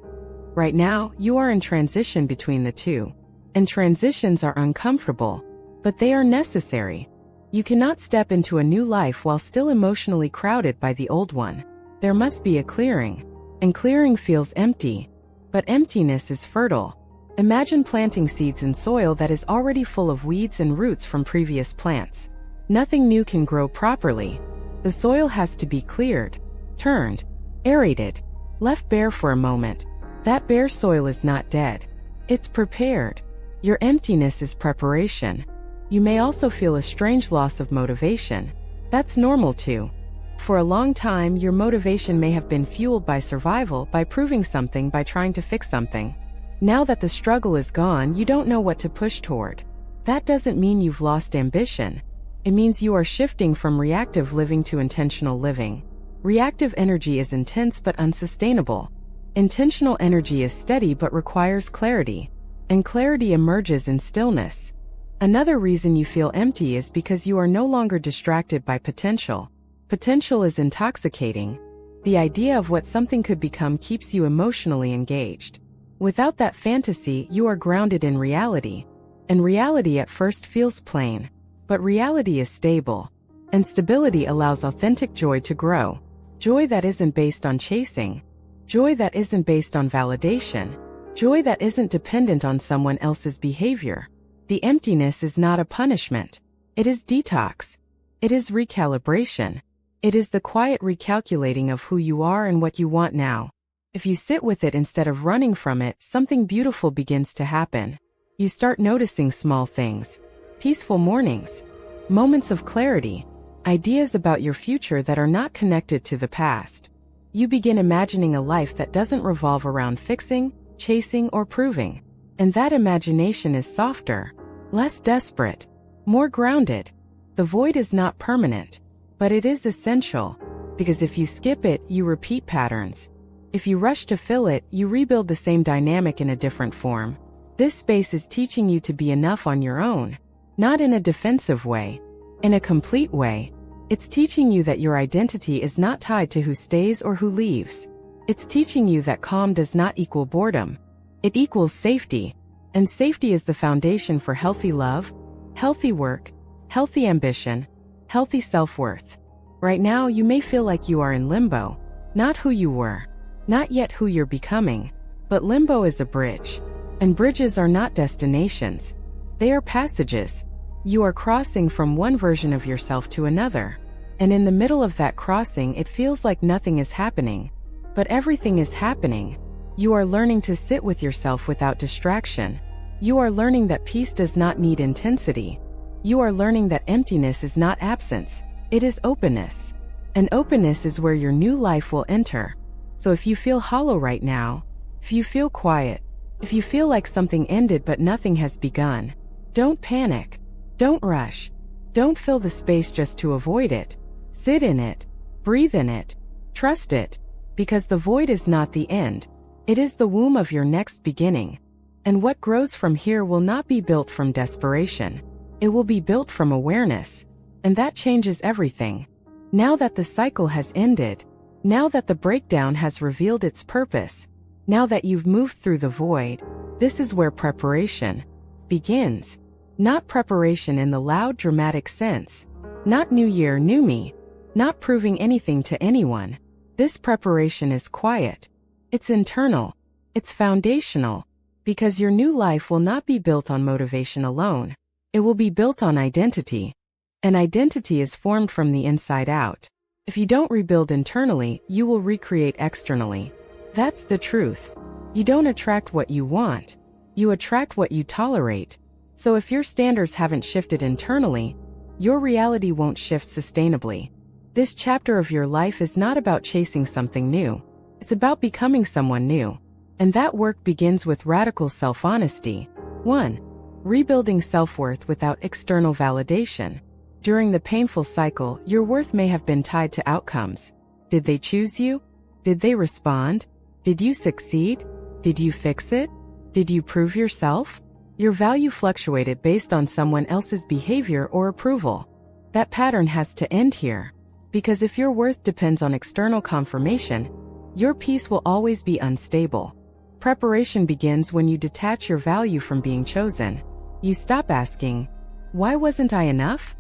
Right now, you are in transition between the two. And transitions are uncomfortable, but they are necessary. You cannot step into a new life while still emotionally crowded by the old one. There must be a clearing. And clearing feels empty. But emptiness is fertile. Imagine planting seeds in soil that is already full of weeds and roots from previous plants. Nothing new can grow properly. The soil has to be cleared, turned, aerated, left bare for a moment. That bare soil is not dead. It's prepared. Your emptiness is preparation. You may also feel a strange loss of motivation. That's normal too. For a long time, your motivation may have been fueled by survival, by proving something, by trying to fix something. Now that the struggle is gone, you don't know what to push toward. That doesn't mean you've lost ambition. It means you are shifting from reactive living to intentional living. Reactive energy is intense but unsustainable. Intentional energy is steady but requires clarity. And clarity emerges in stillness. Another reason you feel empty is because you are no longer distracted by potential. Potential is intoxicating. The idea of what something could become keeps you emotionally engaged. Without that fantasy, you are grounded in reality. And reality at first feels plain. But reality is stable. And stability allows authentic joy to grow. Joy that isn't based on chasing. Joy that isn't based on validation. Joy that isn't dependent on someone else's behavior. The emptiness is not a punishment. It is detox. It is recalibration. It is the quiet recalculating of who you are and what you want now. If you sit with it instead of running from it, something beautiful begins to happen. You start noticing small things. Peaceful mornings. Moments of clarity. Ideas about your future that are not connected to the past. You begin imagining a life that doesn't revolve around fixing, chasing, or proving. And that imagination is softer, less desperate, more grounded. The void is not permanent, but it is essential, because if you skip it, you repeat patterns. If you rush to fill it, you rebuild the same dynamic in a different form. This space is teaching you to be enough on your own, not in a defensive way, in a complete way. It's teaching you that your identity is not tied to who stays or who leaves. It's teaching you that calm does not equal boredom. It equals safety. And safety is the foundation for healthy love, healthy work, healthy ambition, healthy self-worth. Right now, you may feel like you are in limbo. Not who you were. Not yet who you're becoming. But limbo is a bridge. And bridges are not destinations. They are passages. You are crossing from one version of yourself to another. And in the middle of that crossing, it feels like nothing is happening. But everything is happening. You are learning to sit with yourself without distraction. You are learning that peace does not need intensity. You are learning that emptiness is not absence. It is openness. And openness is where your new life will enter. So if you feel hollow right now, if you feel quiet, if you feel like something ended but nothing has begun, don't panic. Don't rush. Don't fill the space just to avoid it. Sit in it. Breathe in it. Trust it. Because the void is not the end. It is the womb of your next beginning. And what grows from here will not be built from desperation. It will be built from awareness. And that changes everything. Now that the cycle has ended, now that the breakdown has revealed its purpose, now that you've moved through the void, this is where preparation begins. Not preparation in the loud, dramatic sense. Not new year, new me. Not proving anything to anyone. This preparation is quiet. It's internal. It's foundational. Because your new life will not be built on motivation alone. It will be built on identity. And identity is formed from the inside out. If you don't rebuild internally, you will recreate externally. That's the truth. You don't attract what you want. You attract what you tolerate. So if your standards haven't shifted internally, your reality won't shift sustainably. This chapter of your life is not about chasing something new. It's about becoming someone new. And that work begins with radical self-honesty. 1. Rebuilding self-worth without external validation. During the painful cycle, your worth may have been tied to outcomes. Did they choose you? Did they respond? Did you succeed? Did you fix it? Did you prove yourself? Your value fluctuated based on someone else's behavior or approval. That pattern has to end here. Because if your worth depends on external confirmation, your peace will always be unstable. Preparation begins when you detach your value from being chosen. You stop asking, "Why wasn't I enough?"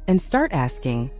And start asking,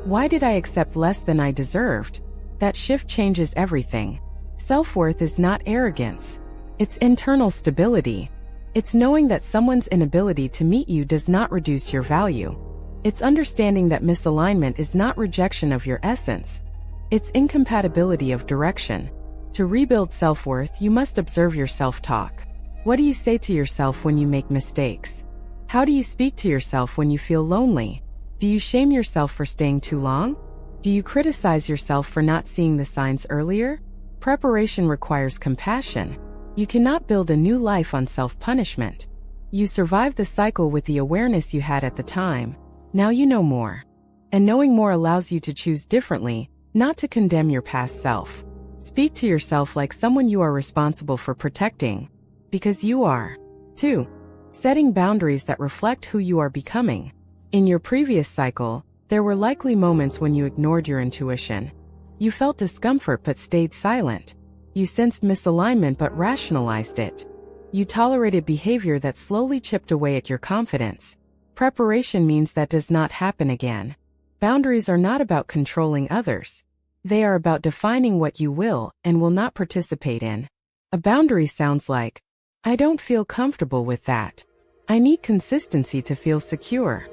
"Why did I accept less than I deserved?" That shift changes everything. Self-worth is not arrogance. It's internal stability. It's knowing that someone's inability to meet you does not reduce your value. It's understanding that misalignment is not rejection of your essence. It's incompatibility of direction. To rebuild self-worth, you must observe your self-talk. What do you say to yourself when you make mistakes? How do you speak to yourself when you feel lonely? Do you shame yourself for staying too long? Do you criticize yourself for not seeing the signs earlier? Preparation requires compassion. You cannot build a new life on self-punishment. You survived the cycle with the awareness you had at the time. Now you know more. And knowing more allows you to choose differently, not to condemn your past self. Speak to yourself like someone you are responsible for protecting. Because you are. 2. Setting boundaries that reflect who you are becoming. In your previous cycle, there were likely moments when you ignored your intuition. You felt discomfort but stayed silent. You sensed misalignment but rationalized it. You tolerated behavior that slowly chipped away at your confidence. Preparation means that does not happen again. Boundaries are not about controlling others. They are about defining what you will and will not participate in. A boundary sounds like, I don't feel comfortable with that. I need consistency to feel secure.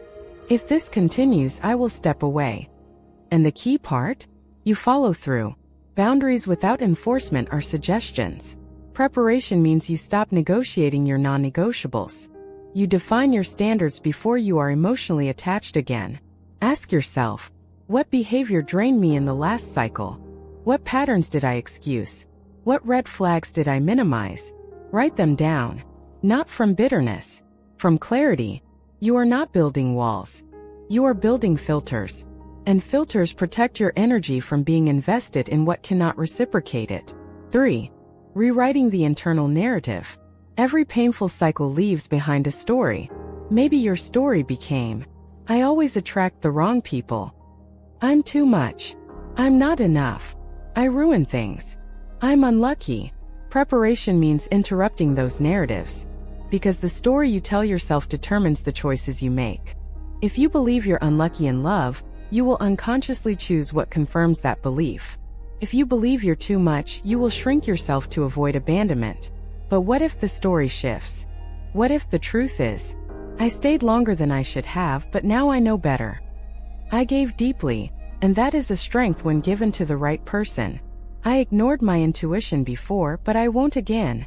If this continues, I will step away. And the key part? You follow through. Boundaries without enforcement are suggestions. Preparation means you stop negotiating your non-negotiables. You define your standards before you are emotionally attached again. Ask yourself, what behavior drained me in the last cycle? What patterns did I excuse? What red flags did I minimize? Write them down. Not from bitterness, from clarity. You are not building walls. You are building filters. And filters protect your energy from being invested in what cannot reciprocate it. 3. Rewriting the internal narrative. Every painful cycle leaves behind a story. Maybe your story became, I always attract the wrong people. I'm too much. I'm not enough. I ruin things. I'm unlucky. Preparation means interrupting those narratives. Because the story you tell yourself determines the choices you make. If you believe you're unlucky in love, you will unconsciously choose what confirms that belief. If you believe you're too much, you will shrink yourself to avoid abandonment. But what if the story shifts? What if the truth is, I stayed longer than I should have, but now I know better. I gave deeply, and that is a strength when given to the right person. I ignored my intuition before, but I won't again.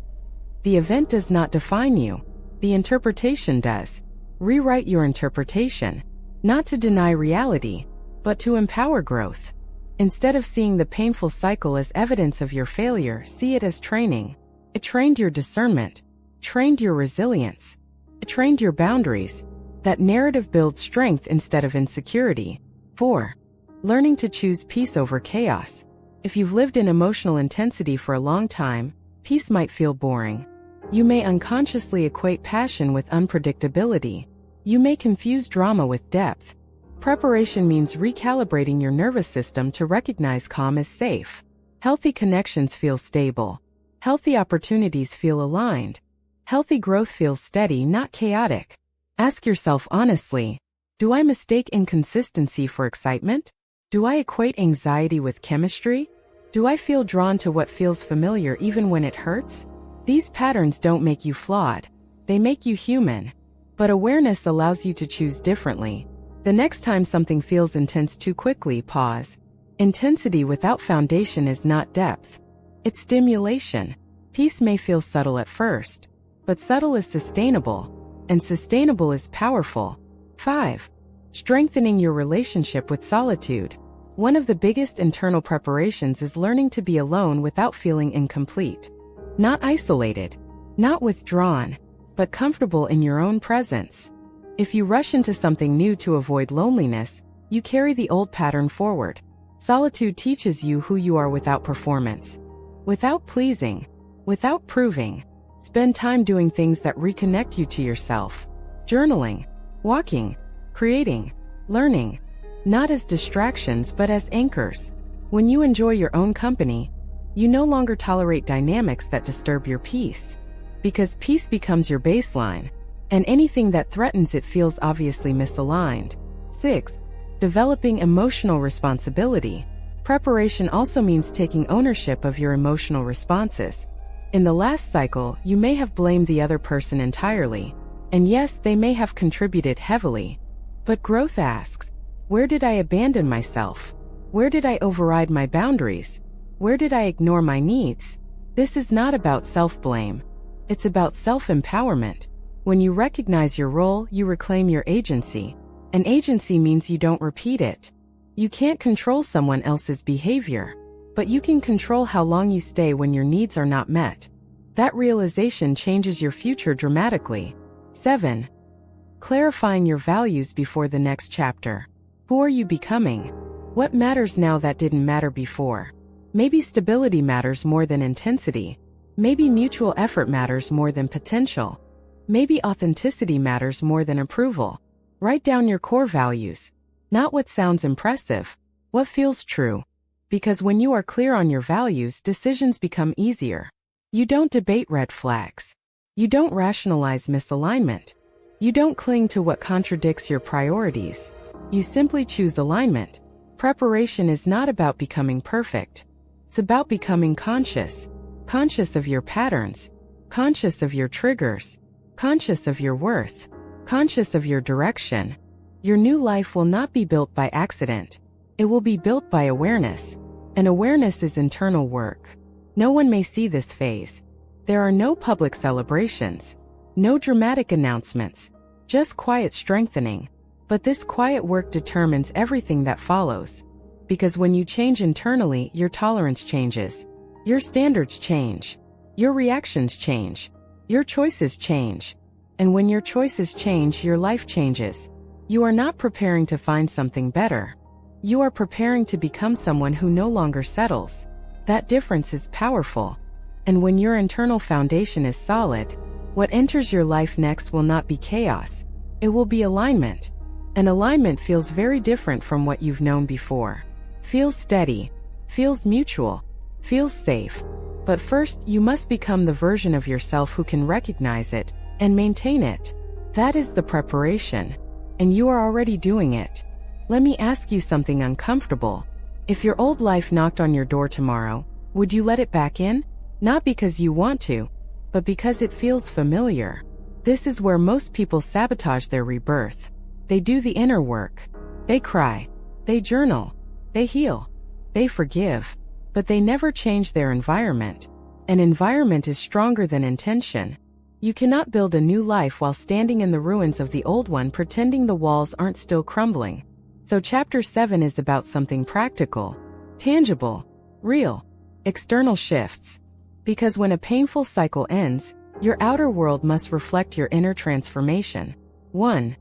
The event does not define you. The interpretation does. Rewrite your interpretation, not to deny reality, but to empower growth. Instead of seeing the painful cycle as evidence of your failure, see it as training. It trained your discernment, trained your resilience, it trained your boundaries. That narrative builds strength instead of insecurity. 4. Learning to choose peace over chaos. If you've lived in emotional intensity for a long time, peace might feel boring. You may unconsciously equate passion with unpredictability. You may confuse drama with depth. Preparation means recalibrating your nervous system to recognize calm as safe. Healthy connections feel stable. Healthy opportunities feel aligned. Healthy growth feels steady, not chaotic. Ask yourself honestly, do I mistake inconsistency for excitement? Do I equate anxiety with chemistry? Do I feel drawn to what feels familiar even when it hurts? These patterns don't make you flawed. They make you human. But awareness allows you to choose differently. The next time something feels intense too quickly, pause. Intensity without foundation is not depth. It's stimulation. Peace may feel subtle at first, but subtle is sustainable, and sustainable is powerful. 5. Strengthening your relationship with solitude. One of the biggest internal preparations is learning to be alone without feeling incomplete. Not isolated, not withdrawn, but comfortable in your own presence. If you rush into something new to avoid loneliness, you carry the old pattern forward. Solitude teaches you who you are without performance, without pleasing, without proving. Spend time doing things that reconnect you to yourself. Journaling, walking, creating, learning, not as distractions but as anchors. When you enjoy your own company, you no longer tolerate dynamics that disturb your peace. Because peace becomes your baseline, and anything that threatens it feels obviously misaligned. 6. Developing emotional responsibility. Preparation also means taking ownership of your emotional responses. In the last cycle, you may have blamed the other person entirely. And yes, they may have contributed heavily. But growth asks, where did I abandon myself? Where did I override my boundaries? Where did I ignore my needs? This is not about self-blame. It's about self-empowerment. When you recognize your role, you reclaim your agency. And agency means you don't repeat it. You can't control someone else's behavior, but you can control how long you stay when your needs are not met. That realization changes your future dramatically. 7. Clarifying your values before the next chapter. Who are you becoming? What matters now that didn't matter before? Maybe stability matters more than intensity. Maybe mutual effort matters more than potential. Maybe authenticity matters more than approval. Write down your core values. Not what sounds impressive, what feels true. Because when you are clear on your values, decisions become easier. You don't debate red flags. You don't rationalize misalignment. You don't cling to what contradicts your priorities. You simply choose alignment. Preparation is not about becoming perfect. It's about becoming conscious. Conscious of your patterns. Conscious of your triggers. Conscious of your worth. Conscious of your direction. Your new life will not be built by accident. It will be built by awareness. And awareness is internal work. No one may see this phase. There are no public celebrations. No dramatic announcements. Just quiet strengthening. But this quiet work determines everything that follows. Because when you change internally, your tolerance changes. Your standards change. Your reactions change. Your choices change. And when your choices change, your life changes. You are not preparing to find something better. You are preparing to become someone who no longer settles. That difference is powerful. And when your internal foundation is solid, what enters your life next will not be chaos. It will be alignment. And alignment feels very different from what you've known before. Feels steady. Feels mutual. Feels safe. But first, you must become the version of yourself who can recognize it and maintain it. That is the preparation. And you are already doing it. Let me ask you something uncomfortable. If your old life knocked on your door tomorrow, would you let it back in? Not because you want to, but because it feels familiar. This is where most people sabotage their rebirth. They do the inner work. They cry. They journal. They heal. They forgive. But they never change their environment. An environment is stronger than intention. You cannot build a new life while standing in the ruins of the old one pretending the walls aren't still crumbling. So Chapter 7 is about something practical, tangible, real, external shifts. Because when a painful cycle ends, your outer world must reflect your inner transformation. 1.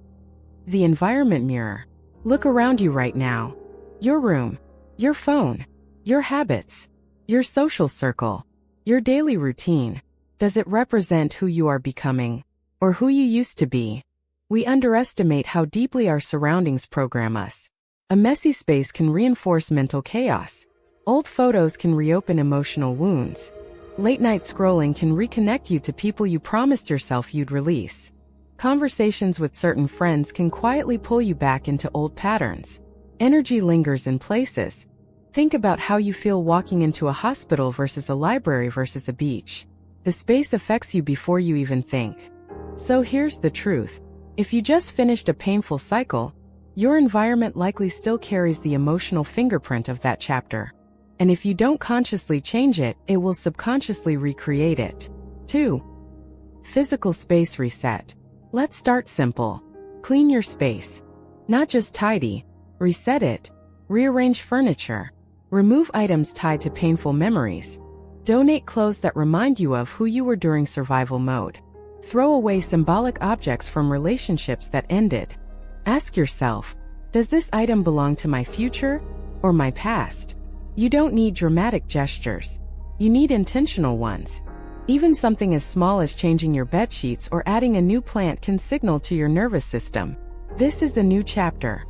The environment mirror. Look around you right now. Your room, your phone, your habits, your social circle, your daily routine. Does it represent who you are becoming, or who you used to be? We underestimate how deeply our surroundings program us. A messy space can reinforce mental chaos. Old photos can reopen emotional wounds. Late-night scrolling can reconnect you to people you promised yourself you'd release. Conversations with certain friends can quietly pull you back into old patterns. Energy lingers in places. Think about how you feel walking into a hospital versus a library versus a beach. The space affects you before you even think. So here's the truth. If you just finished a painful cycle, your environment likely still carries the emotional fingerprint of that chapter. And if you don't consciously change it, it will subconsciously recreate it. 2. Physical space reset. Let's start simple. Clean your space. Not just tidy. Reset it. Rearrange furniture. Remove items tied to painful memories. Donate clothes that remind you of who you were during survival mode. Throw away symbolic objects from relationships that ended. Ask yourself, does this item belong to my future or my past? You don't need dramatic gestures. You need intentional ones. Even something as small as changing your bedsheets or adding a new plant can signal to your nervous system. This is a new chapter.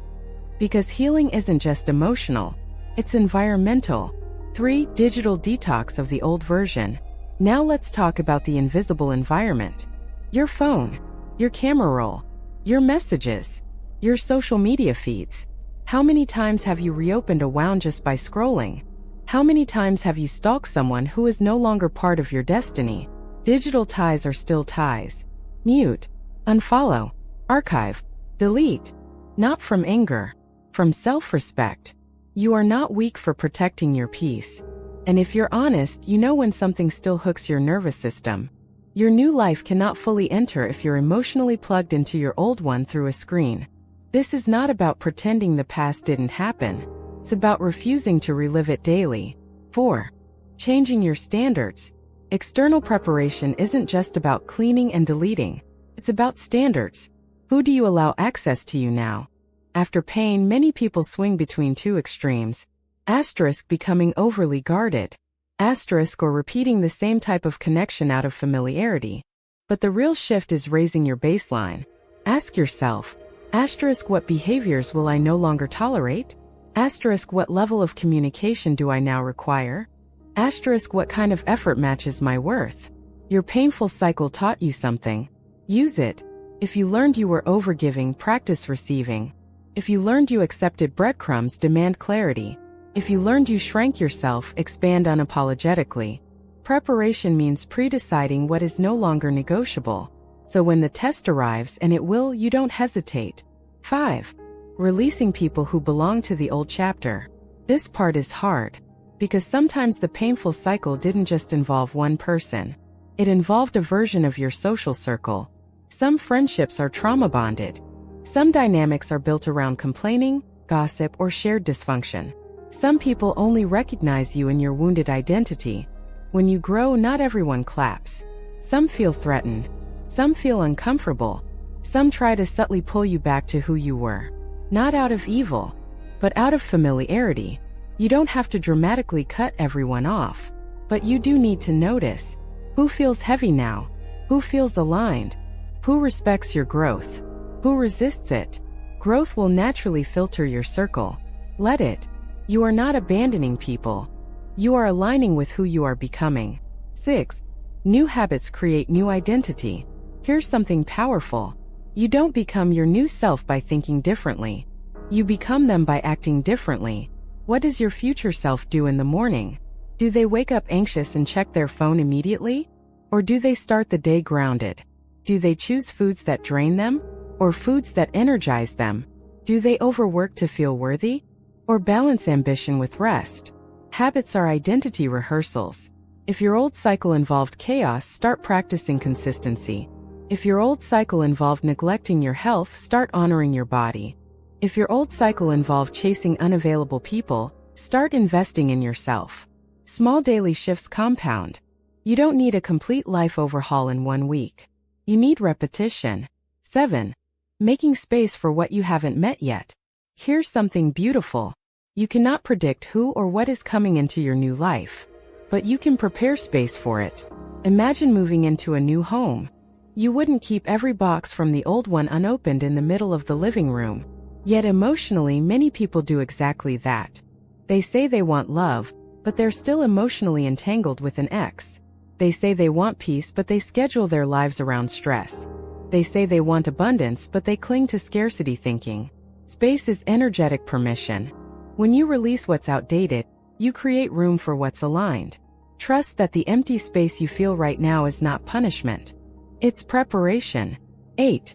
Because healing isn't just emotional, it's environmental. 3. Digital detox of the old version. Now let's talk about the invisible environment. Your phone, your camera roll, your messages, your social media feeds. How many times have you reopened a wound just by scrolling? How many times have you stalked someone who is no longer part of your destiny? Digital ties are still ties. Mute, unfollow, archive, delete. Not from anger, from self-respect. You are not weak for protecting your peace. And if you're honest, you know when something still hooks your nervous system. Your new life cannot fully enter if you're emotionally plugged into your old one through a screen. This is not about pretending the past didn't happen. It's about refusing to relive it daily. 4. Changing your standards. External preparation isn't just about cleaning and deleting. It's about standards. Who do you allow access to you now? After pain, many people swing between two extremes. Asterisk becoming overly guarded. Asterisk or repeating the same type of connection out of familiarity. But the real shift is raising your baseline. Ask yourself, asterisk what behaviors will I no longer tolerate? Asterisk what level of communication do I now require? Asterisk what kind of effort matches my worth? Your painful cycle taught you something. Use it. If you learned you were overgiving, practice receiving. If you learned you accepted breadcrumbs, demand clarity. If you learned you shrank yourself, expand unapologetically. Preparation means pre-deciding what is no longer negotiable. So when the test arrives, and it will, you don't hesitate. 5. Releasing people who belong to the old chapter. This part is hard, because sometimes the painful cycle didn't just involve one person. It involved a version of your social circle. Some friendships are trauma-bonded. Some dynamics are built around complaining, gossip, or shared dysfunction. Some people only recognize you in your wounded identity. When you grow, not everyone claps. Some feel threatened. Some feel uncomfortable. Some try to subtly pull you back to who you were. Not out of evil, but out of familiarity. You don't have to dramatically cut everyone off, but you do need to notice who feels heavy now, who feels aligned, who respects your growth, who resists it. Growth will naturally filter your circle. Let it. You are not abandoning people. You are aligning with who you are becoming. 6. New habits create new identity. Here's something powerful. You don't become your new self by thinking differently. You become them by acting differently. What does your future self do in the morning? Do they wake up anxious and check their phone immediately? Or do they start the day grounded? Do they choose foods that drain them, or foods that energize them? Do they overwork to feel worthy, or balance ambition with rest? Habits are identity rehearsals. If your old cycle involved chaos, start practicing consistency. If your old cycle involved neglecting your health, start honoring your body. If your old cycle involved chasing unavailable people, start investing in yourself. Small daily shifts compound. You don't need a complete life overhaul in 1 week. You need repetition. 7. Making space for what you haven't met yet. Here's something beautiful. You cannot predict who or what is coming into your new life, but you can prepare space for it. Imagine moving into a new home. You wouldn't keep every box from the old one unopened in the middle of the living room. Yet emotionally, many people do exactly that. They say they want love, but they're still emotionally entangled with an ex. They say they want peace, but they schedule their lives around stress. They say they want abundance, but they cling to scarcity thinking. Space is energetic permission. When you release what's outdated, you create room for what's aligned. Trust that the empty space you feel right now is not punishment. It's preparation. 8.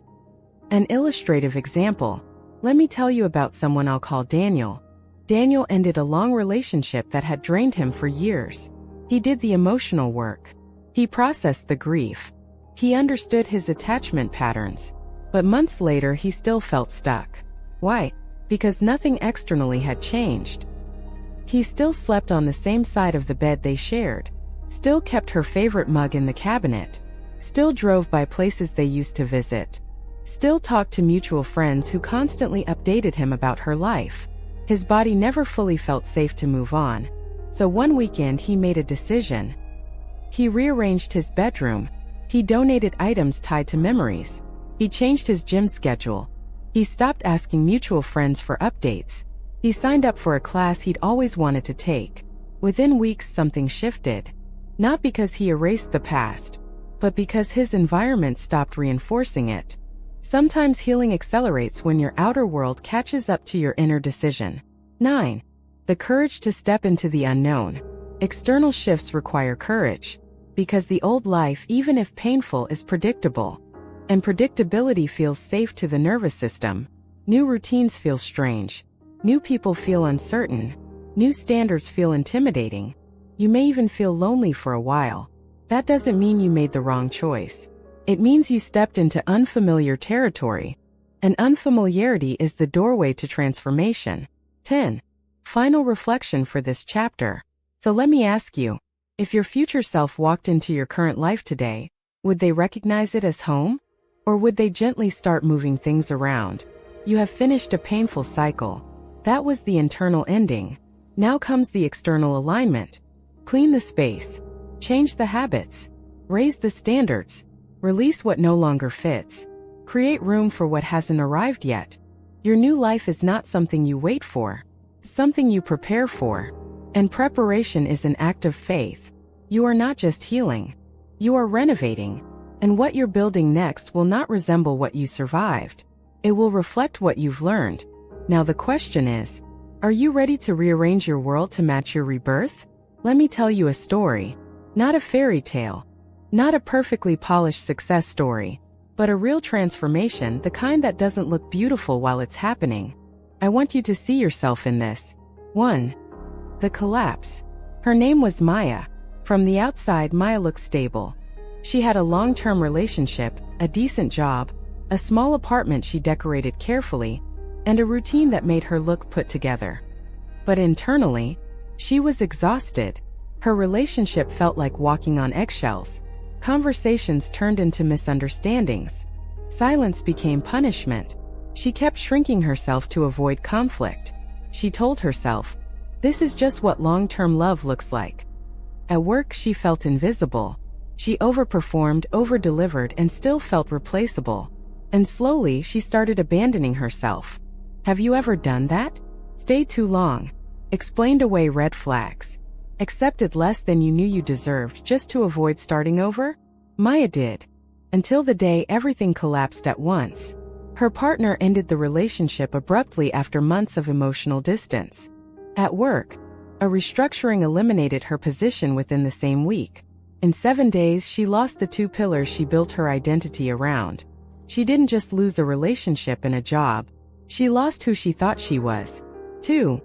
An illustrative example. Let me tell you about someone I'll call Daniel. Daniel ended a long relationship that had drained him for years. He did the emotional work. He processed the grief. He understood his attachment patterns. But months later, he still felt stuck. Why? Because nothing externally had changed. He still slept on the same side of the bed they shared. Still kept her favorite mug in the cabinet. Still drove by places they used to visit. Still talked to mutual friends who constantly updated him about her life. His body never fully felt safe to move on. So one weekend he made a decision. He rearranged his bedroom. He donated items tied to memories. He changed his gym schedule. He stopped asking mutual friends for updates. He signed up for a class he'd always wanted to take. Within weeks, something shifted. Not because he erased the past, but because his environment stopped reinforcing it. Sometimes healing accelerates when your outer world catches up to your inner decision. 9. The courage to step into the unknown. External shifts require courage, because the old life, even if painful, is predictable. And predictability feels safe to the nervous system. New routines feel strange. New people feel uncertain. New standards feel intimidating. You may even feel lonely for a while. That doesn't mean you made the wrong choice. It means you stepped into unfamiliar territory. And unfamiliarity is the doorway to transformation. 10. Final reflection for this chapter. So let me ask you, if your future self walked into your current life today, would they recognize it as home? Or would they gently start moving things around? You have finished a painful cycle. That was the internal ending. Now comes the external alignment. Clean the space. Change the habits. Raise the standards. Release what no longer fits. Create room for what hasn't arrived yet. Your new life is not something you wait for. Something you prepare for. And preparation is an act of faith. You are not just healing. You are renovating. And what you're building next will not resemble what you survived. It will reflect what you've learned. Now the question is, are you ready to rearrange your world to match your rebirth? Let me tell you a story. Not a fairy tale. Not a perfectly polished success story. But a real transformation, the kind that doesn't look beautiful while it's happening. I want you to see yourself in this. 1. The collapse. Her name was Maya. From the outside, Maya looked stable. She had a long-term relationship, a decent job, a small apartment she decorated carefully, and a routine that made her look put together. But internally, she was exhausted. Her relationship felt like walking on eggshells. Conversations turned into misunderstandings. Silence became punishment. She kept shrinking herself to avoid conflict. She told herself, "This is just what long-term love looks like." At work, she felt invisible. She overperformed, over-delivered, and still felt replaceable. And slowly, she started abandoning herself. Have you ever done that? Stayed too long. Explained away red flags. Accepted less than you knew you deserved just to avoid starting over? Maya did. Until the day everything collapsed at once. Her partner ended the relationship abruptly after months of emotional distance. At work, a restructuring eliminated her position within the same week. In 7 days, she lost the 2 pillars she built her identity around. She didn't just lose a relationship and a job. She lost who she thought she was. 2.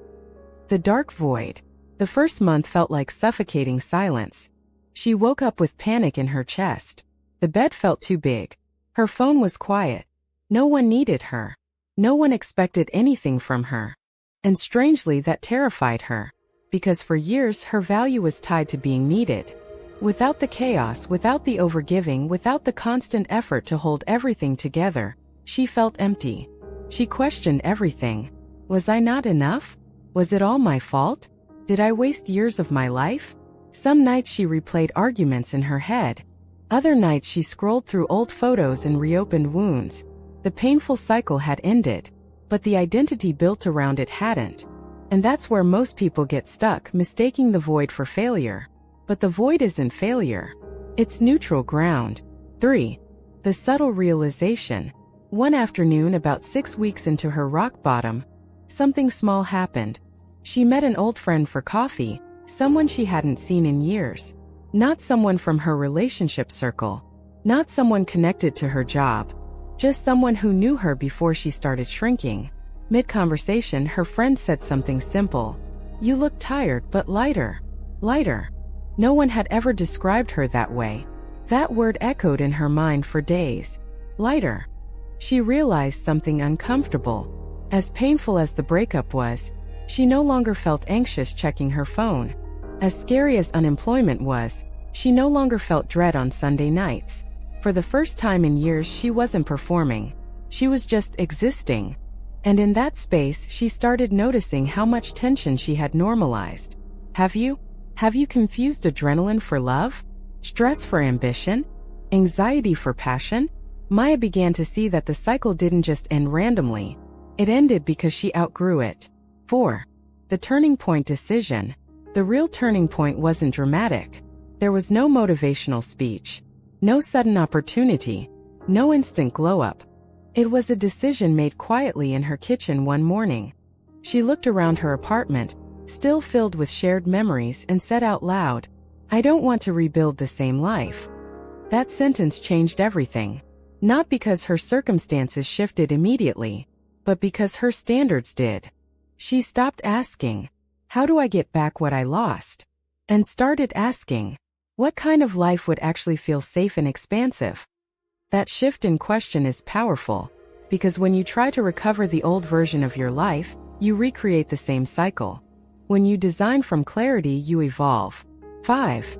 The dark void. The first month felt like suffocating silence. She woke up with panic in her chest. The bed felt too big. Her phone was quiet. No one needed her. No one expected anything from her. And strangely, that terrified her. Because for years, her value was tied to being needed. Without the chaos, without the overgiving, without the constant effort to hold everything together, she felt empty. She questioned everything. Was I not enough? Was it all my fault? Did I waste years of my life? Some nights she replayed arguments in her head. Other nights she scrolled through old photos and reopened wounds. The painful cycle had ended, but the identity built around it hadn't. And that's where most people get stuck, mistaking the void for failure. But the void isn't failure. It's neutral ground. 3. The subtle realization. One afternoon, about 6 weeks into her rock bottom, something small happened. She met an old friend for coffee, someone she hadn't seen in years. Not someone from her relationship circle. Not someone connected to her job. Just someone who knew her before she started shrinking. Mid-conversation, her friend said something simple. "You look tired, but lighter." Lighter. No one had ever described her that way. That word echoed in her mind for days. Lighter. She realized something uncomfortable. As painful as the breakup was, she no longer felt anxious checking her phone. As scary as unemployment was, she no longer felt dread on Sunday nights. For the first time in years, she wasn't performing. She was just existing. And in that space, she started noticing how much tension she had normalized. Have you confused adrenaline for love? Stress for ambition? Anxiety for passion? Maya began to see that the cycle didn't just end randomly. It ended because she outgrew it. 4. The turning point decision. The real turning point wasn't dramatic. There was no motivational speech. No sudden opportunity. No instant glow-up. It was a decision made quietly in her kitchen one morning. She looked around her apartment, still filled with shared memories, and said out loud, "I don't want to rebuild the same life." That sentence changed everything. Not because her circumstances shifted immediately, but because her standards did. She stopped asking, "How do I get back what I lost?" and started asking, "What kind of life would actually feel safe and expansive?" That shift in question is powerful, because when you try to recover the old version of your life, you recreate the same cycle. When you design from clarity, you evolve. 5.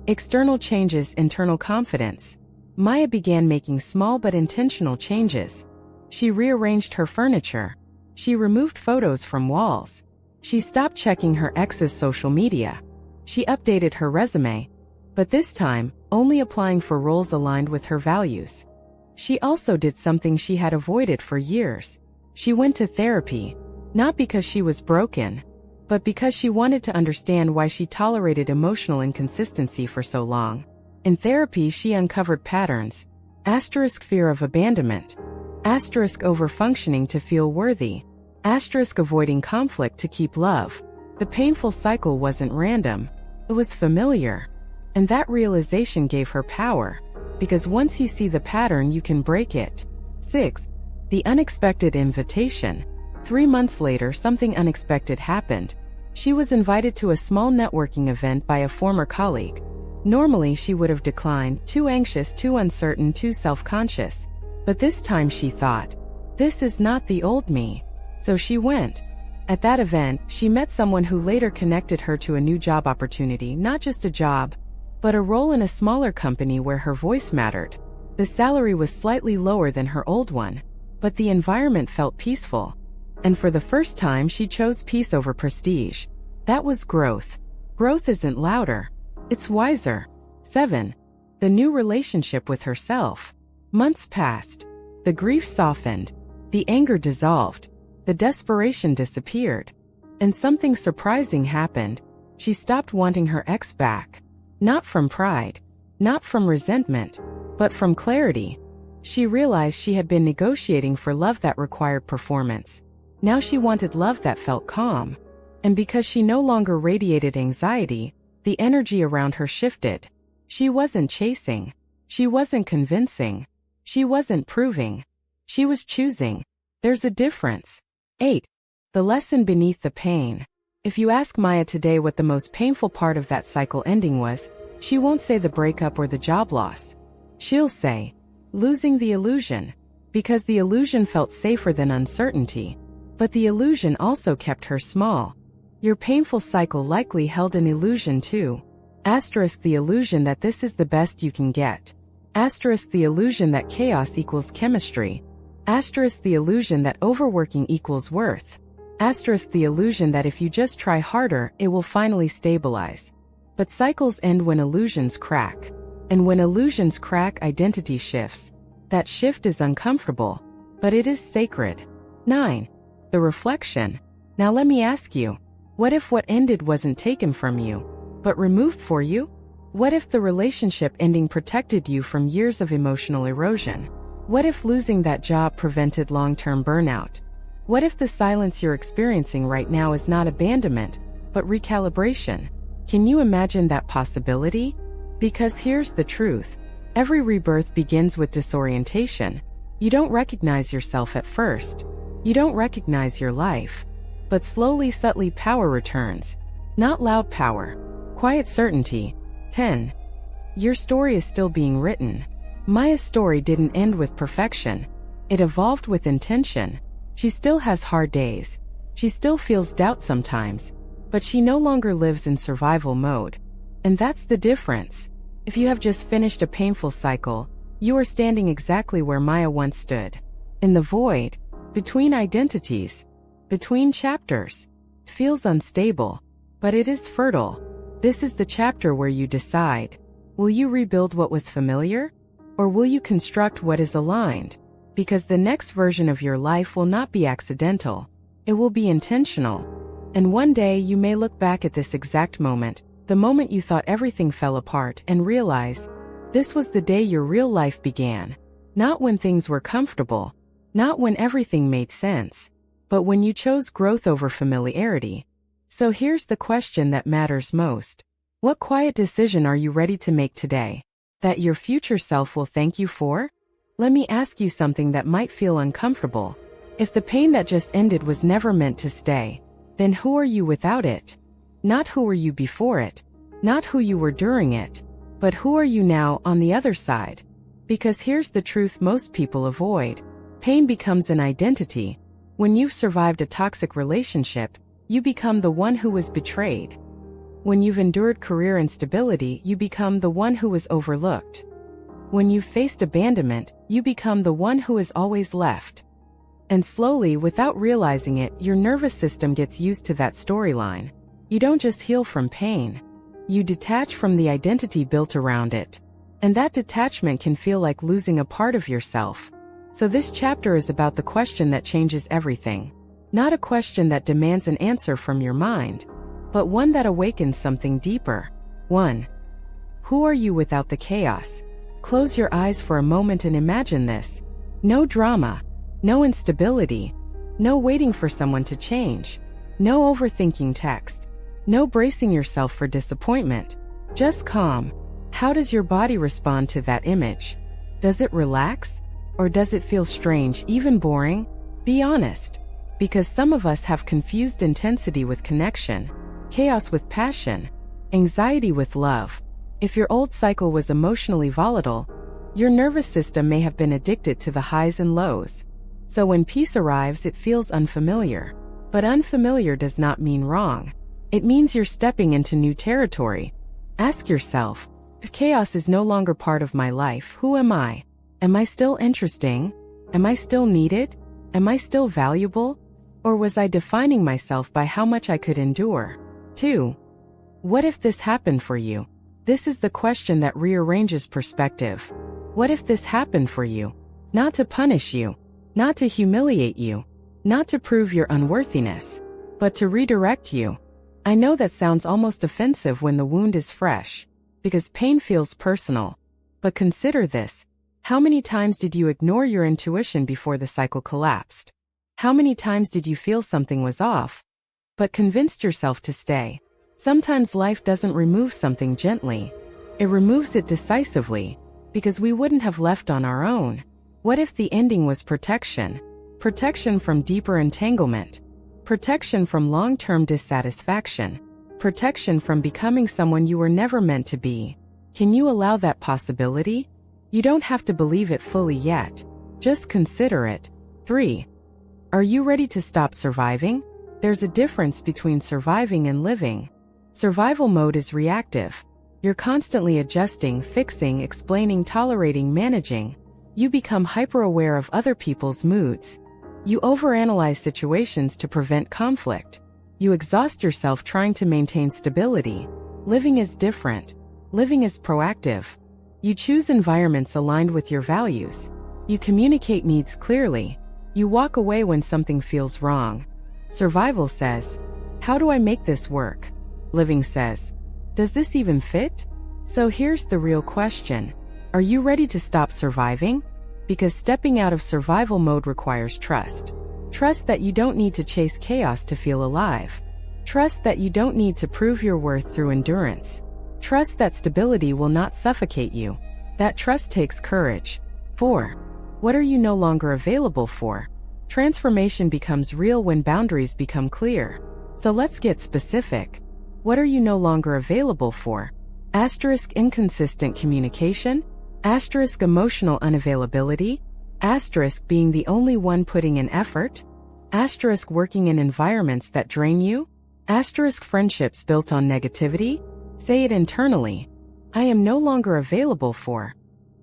External changes, internal confidence. Maya began making small but intentional changes. She rearranged her furniture. She removed photos from walls. She stopped checking her ex's social media. She updated her resume, but this time, only applying for roles aligned with her values. She also did something she had avoided for years. She went to therapy, not because she was broken, but because she wanted to understand why she tolerated emotional inconsistency for so long. In therapy, she uncovered patterns. Asterisk fear of abandonment. Asterisk overfunctioning to feel worthy. Asterisk avoiding conflict to keep love. The painful cycle wasn't random. It was familiar. And that realization gave her power. Because once you see the pattern, you can break it. 6. The unexpected invitation. 3 months later, something unexpected happened. She was invited to a small networking event by a former colleague. Normally, she would have declined, too anxious, too uncertain, too self-conscious. But this time she thought, this is not the old me. So she went. At that event, she met someone who later connected her to a new job opportunity, not just a job, but a role in a smaller company where her voice mattered. The salary was slightly lower than her old one, but the environment felt peaceful. And for the first time, she chose peace over prestige. That was growth. Growth isn't louder. It's wiser. 7. The new relationship with herself. Months passed. The grief softened. The anger dissolved. The desperation disappeared. And something surprising happened. She stopped wanting her ex back. Not from pride. Not from resentment. But from clarity. She realized she had been negotiating for love that required performance. Now she wanted love that felt calm. And because she no longer radiated anxiety, the energy around her shifted. She wasn't chasing. She wasn't convincing. She wasn't proving. She was choosing. There's a difference. 8. The lesson beneath the pain. If you ask Maya today what the most painful part of that cycle ending was, she won't say the breakup or the job loss. She'll say, losing the illusion. Because the illusion felt safer than uncertainty. But the illusion also kept her small. Your painful cycle likely held an illusion too. Asterisk the illusion that this is the best you can get. Asterisk the illusion that chaos equals chemistry. Asterisk the illusion that overworking equals worth. Asterisk the illusion that if you just try harder, it will finally stabilize. But cycles end when illusions crack. And when illusions crack, identity shifts. That shift is uncomfortable, but it is sacred. 9. The reflection. Now let me ask you, what if what ended wasn't taken from you, but removed for you? What if the relationship ending protected you from years of emotional erosion? What if losing that job prevented long-term burnout? What if the silence you're experiencing right now is not abandonment, but recalibration? Can you imagine that possibility? Because here's the truth. Every rebirth begins with disorientation. You don't recognize yourself at first. You don't recognize your life. But slowly, subtly, power returns. Not loud power. Quiet certainty. 10. Your story is still being written. Maya's story didn't end with perfection. It evolved with intention. She still has hard days. She still feels doubt sometimes. But she no longer lives in survival mode. And that's the difference. If you have just finished a painful cycle, you are standing exactly where Maya once stood. In the void. Between identities. Between chapters. It feels unstable. But it is fertile. This is the chapter where you decide. Will you rebuild what was familiar? Or will you construct what is aligned? Because the next version of your life will not be accidental. It will be intentional. And one day you may look back at this exact moment, the moment you thought everything fell apart, and realize, this was the day your real life began. Not when things were comfortable. Not when everything made sense. But when you chose growth over familiarity. So here's the question that matters most. What quiet decision are you ready to make today, that your future self will thank you for? Let me ask you something that might feel uncomfortable. If the pain that just ended was never meant to stay, then who are you without it? Not who were you before it, not who you were during it, but who are you now on the other side? Because here's the truth most people avoid. Pain becomes an identity. When you've survived a toxic relationship, you become the one who was betrayed. When you've endured career instability, you become the one who was overlooked. When you've faced abandonment, you become the one who is always left. And slowly, without realizing it, your nervous system gets used to that storyline. You don't just heal from pain. You detach from the identity built around it. And that detachment can feel like losing a part of yourself. So this chapter is about the question that changes everything. Not a question that demands an answer from your mind, but one that awakens something deeper. 1. Who are you without the chaos? Close your eyes for a moment and imagine this. No drama, no instability, no waiting for someone to change, no overthinking text, no bracing yourself for disappointment, just calm. How does your body respond to that image? Does it relax? Or does it feel strange, even boring? Be honest. Because some of us have confused intensity with connection, chaos with passion, anxiety with love. If your old cycle was emotionally volatile, your nervous system may have been addicted to the highs and lows. So when peace arrives, it feels unfamiliar. But unfamiliar does not mean wrong. It means you're stepping into new territory. Ask yourself, if chaos is no longer part of my life, who am I? Am I still interesting? Am I still needed? Am I still valuable? Or was I defining myself by how much I could endure? 2. What if this happened for you? This is the question that rearranges perspective. What if this happened for you? Not to punish you, not to humiliate you, not to prove your unworthiness, but to redirect you. I know that sounds almost offensive when the wound is fresh, because pain feels personal. But consider this. How many times did you ignore your intuition before the cycle collapsed? How many times did you feel something was off, but convinced yourself to stay? Sometimes life doesn't remove something gently. It removes it decisively, because we wouldn't have left on our own. What if the ending was protection? Protection from deeper entanglement. Protection from long-term dissatisfaction. Protection from becoming someone you were never meant to be. Can you allow that possibility? You don't have to believe it fully yet. Just consider it. 3. Are you ready to stop surviving? There's a difference between surviving and living. Survival mode is reactive. You're constantly adjusting, fixing, explaining, tolerating, managing. You become hyper-aware of other people's moods. You overanalyze situations to prevent conflict. You exhaust yourself trying to maintain stability. Living is different. Living is proactive. You choose environments aligned with your values. You communicate needs clearly. You walk away when something feels wrong. Survival says, how do I make this work? Living says, does this even fit? So here's the real question. Are you ready to stop surviving? Because stepping out of survival mode requires trust. Trust that you don't need to chase chaos to feel alive. Trust that you don't need to prove your worth through endurance. Trust that stability will not suffocate you. That trust takes courage. 4. What are you no longer available for? Transformation becomes real when boundaries become clear. So let's get specific. What are you no longer available for? Asterisk inconsistent communication? Asterisk emotional unavailability? Asterisk being the only one putting in effort? Asterisk working in environments that drain you? Asterisk friendships built on negativity? Say it internally. I am no longer available for.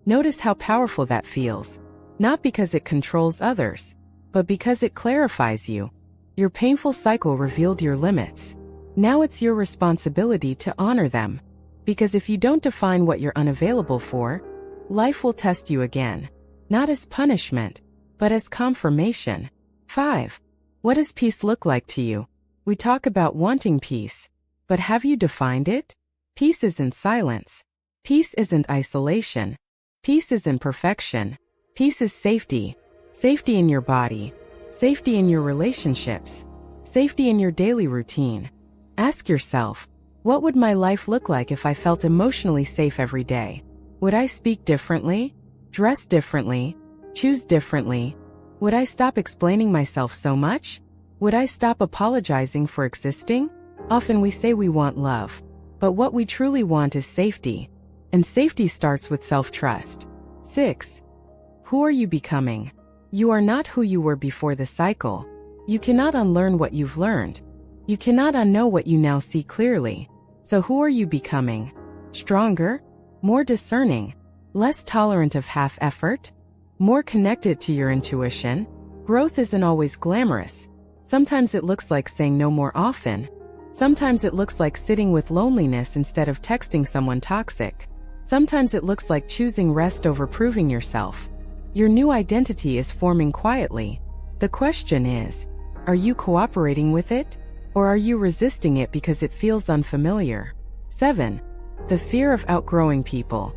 Notice how powerful that feels. Not because it controls others, but because it clarifies you. Your painful cycle revealed your limits. Now it's your responsibility to honor them. Because if you don't define what you're unavailable for, life will test you again. Not as punishment, but as confirmation. 5. What does peace look like to you? We talk about wanting peace, but have you defined it? Peace isn't silence. Peace isn't isolation. Peace isn't perfection. Peace is safety. Safety in your body. Safety in your relationships. Safety in your daily routine. Ask yourself, what would my life look like if I felt emotionally safe every day? Would I speak differently? Dress differently? Choose differently? Would I stop explaining myself so much? Would I stop apologizing for existing? Often we say we want love, but what we truly want is safety. And safety starts with self-trust. 6. Who are you becoming? You are not who you were before the cycle. You cannot unlearn what you've learned. You cannot unknow what you now see clearly. So who are you becoming? Stronger? More discerning? Less tolerant of half effort? More connected to your intuition? Growth isn't always glamorous. Sometimes it looks like saying no more often. Sometimes it looks like sitting with loneliness instead of texting someone toxic. Sometimes it looks like choosing rest over proving yourself. Your new identity is forming quietly. The question is, are you cooperating with it? Or are you resisting it because it feels unfamiliar? 7. The fear of outgrowing people.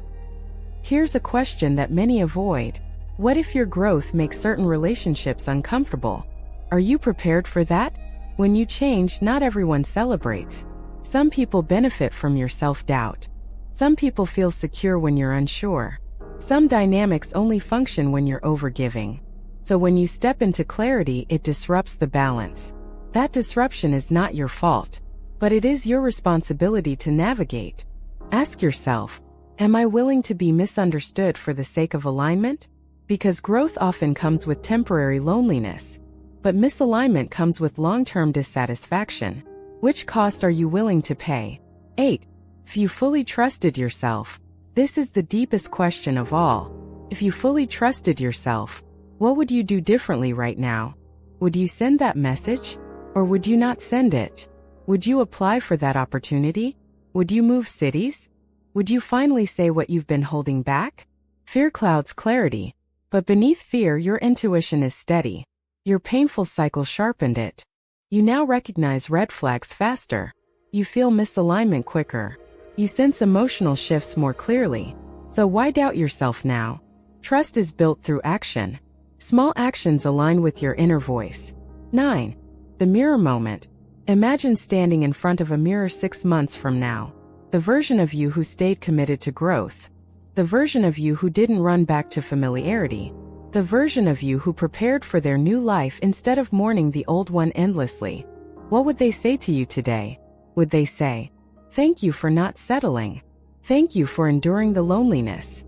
Here's a question that many avoid. What if your growth makes certain relationships uncomfortable? Are you prepared for that? When you change, not everyone celebrates. Some people benefit from your self-doubt. Some people feel secure when you're unsure. Some dynamics only function when you're overgiving. So when you step into clarity, it disrupts the balance. That disruption is not your fault, but it is your responsibility to navigate. Ask yourself, am I willing to be misunderstood for the sake of alignment? Because growth often comes with temporary loneliness, but misalignment comes with long-term dissatisfaction. Which cost are you willing to pay? 8. If you fully trusted yourself. This is the deepest question of all. If you fully trusted yourself, what would you do differently right now? Would you send that message? Or would you not send it? Would you apply for that opportunity? Would you move cities? Would you finally say what you've been holding back? Fear clouds clarity, but beneath fear, your intuition is steady. Your painful cycle sharpened it. You now recognize red flags faster. You feel misalignment quicker. You sense emotional shifts more clearly. So why doubt yourself now? Trust is built through action. Small actions align with your inner voice. 9. The mirror moment. Imagine standing in front of a mirror 6 months from now. The version of you who stayed committed to growth. The version of you who didn't run back to familiarity. The version of you who prepared for their new life instead of mourning the old one endlessly. What would they say to you today? Would they say, "Thank you for not settling. Thank you for enduring the loneliness.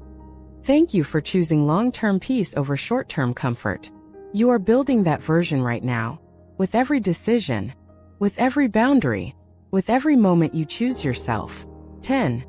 Thank you for choosing long-term peace over short-term comfort"? You are building that version right now. With every decision, with every boundary, with every moment you choose yourself. 10.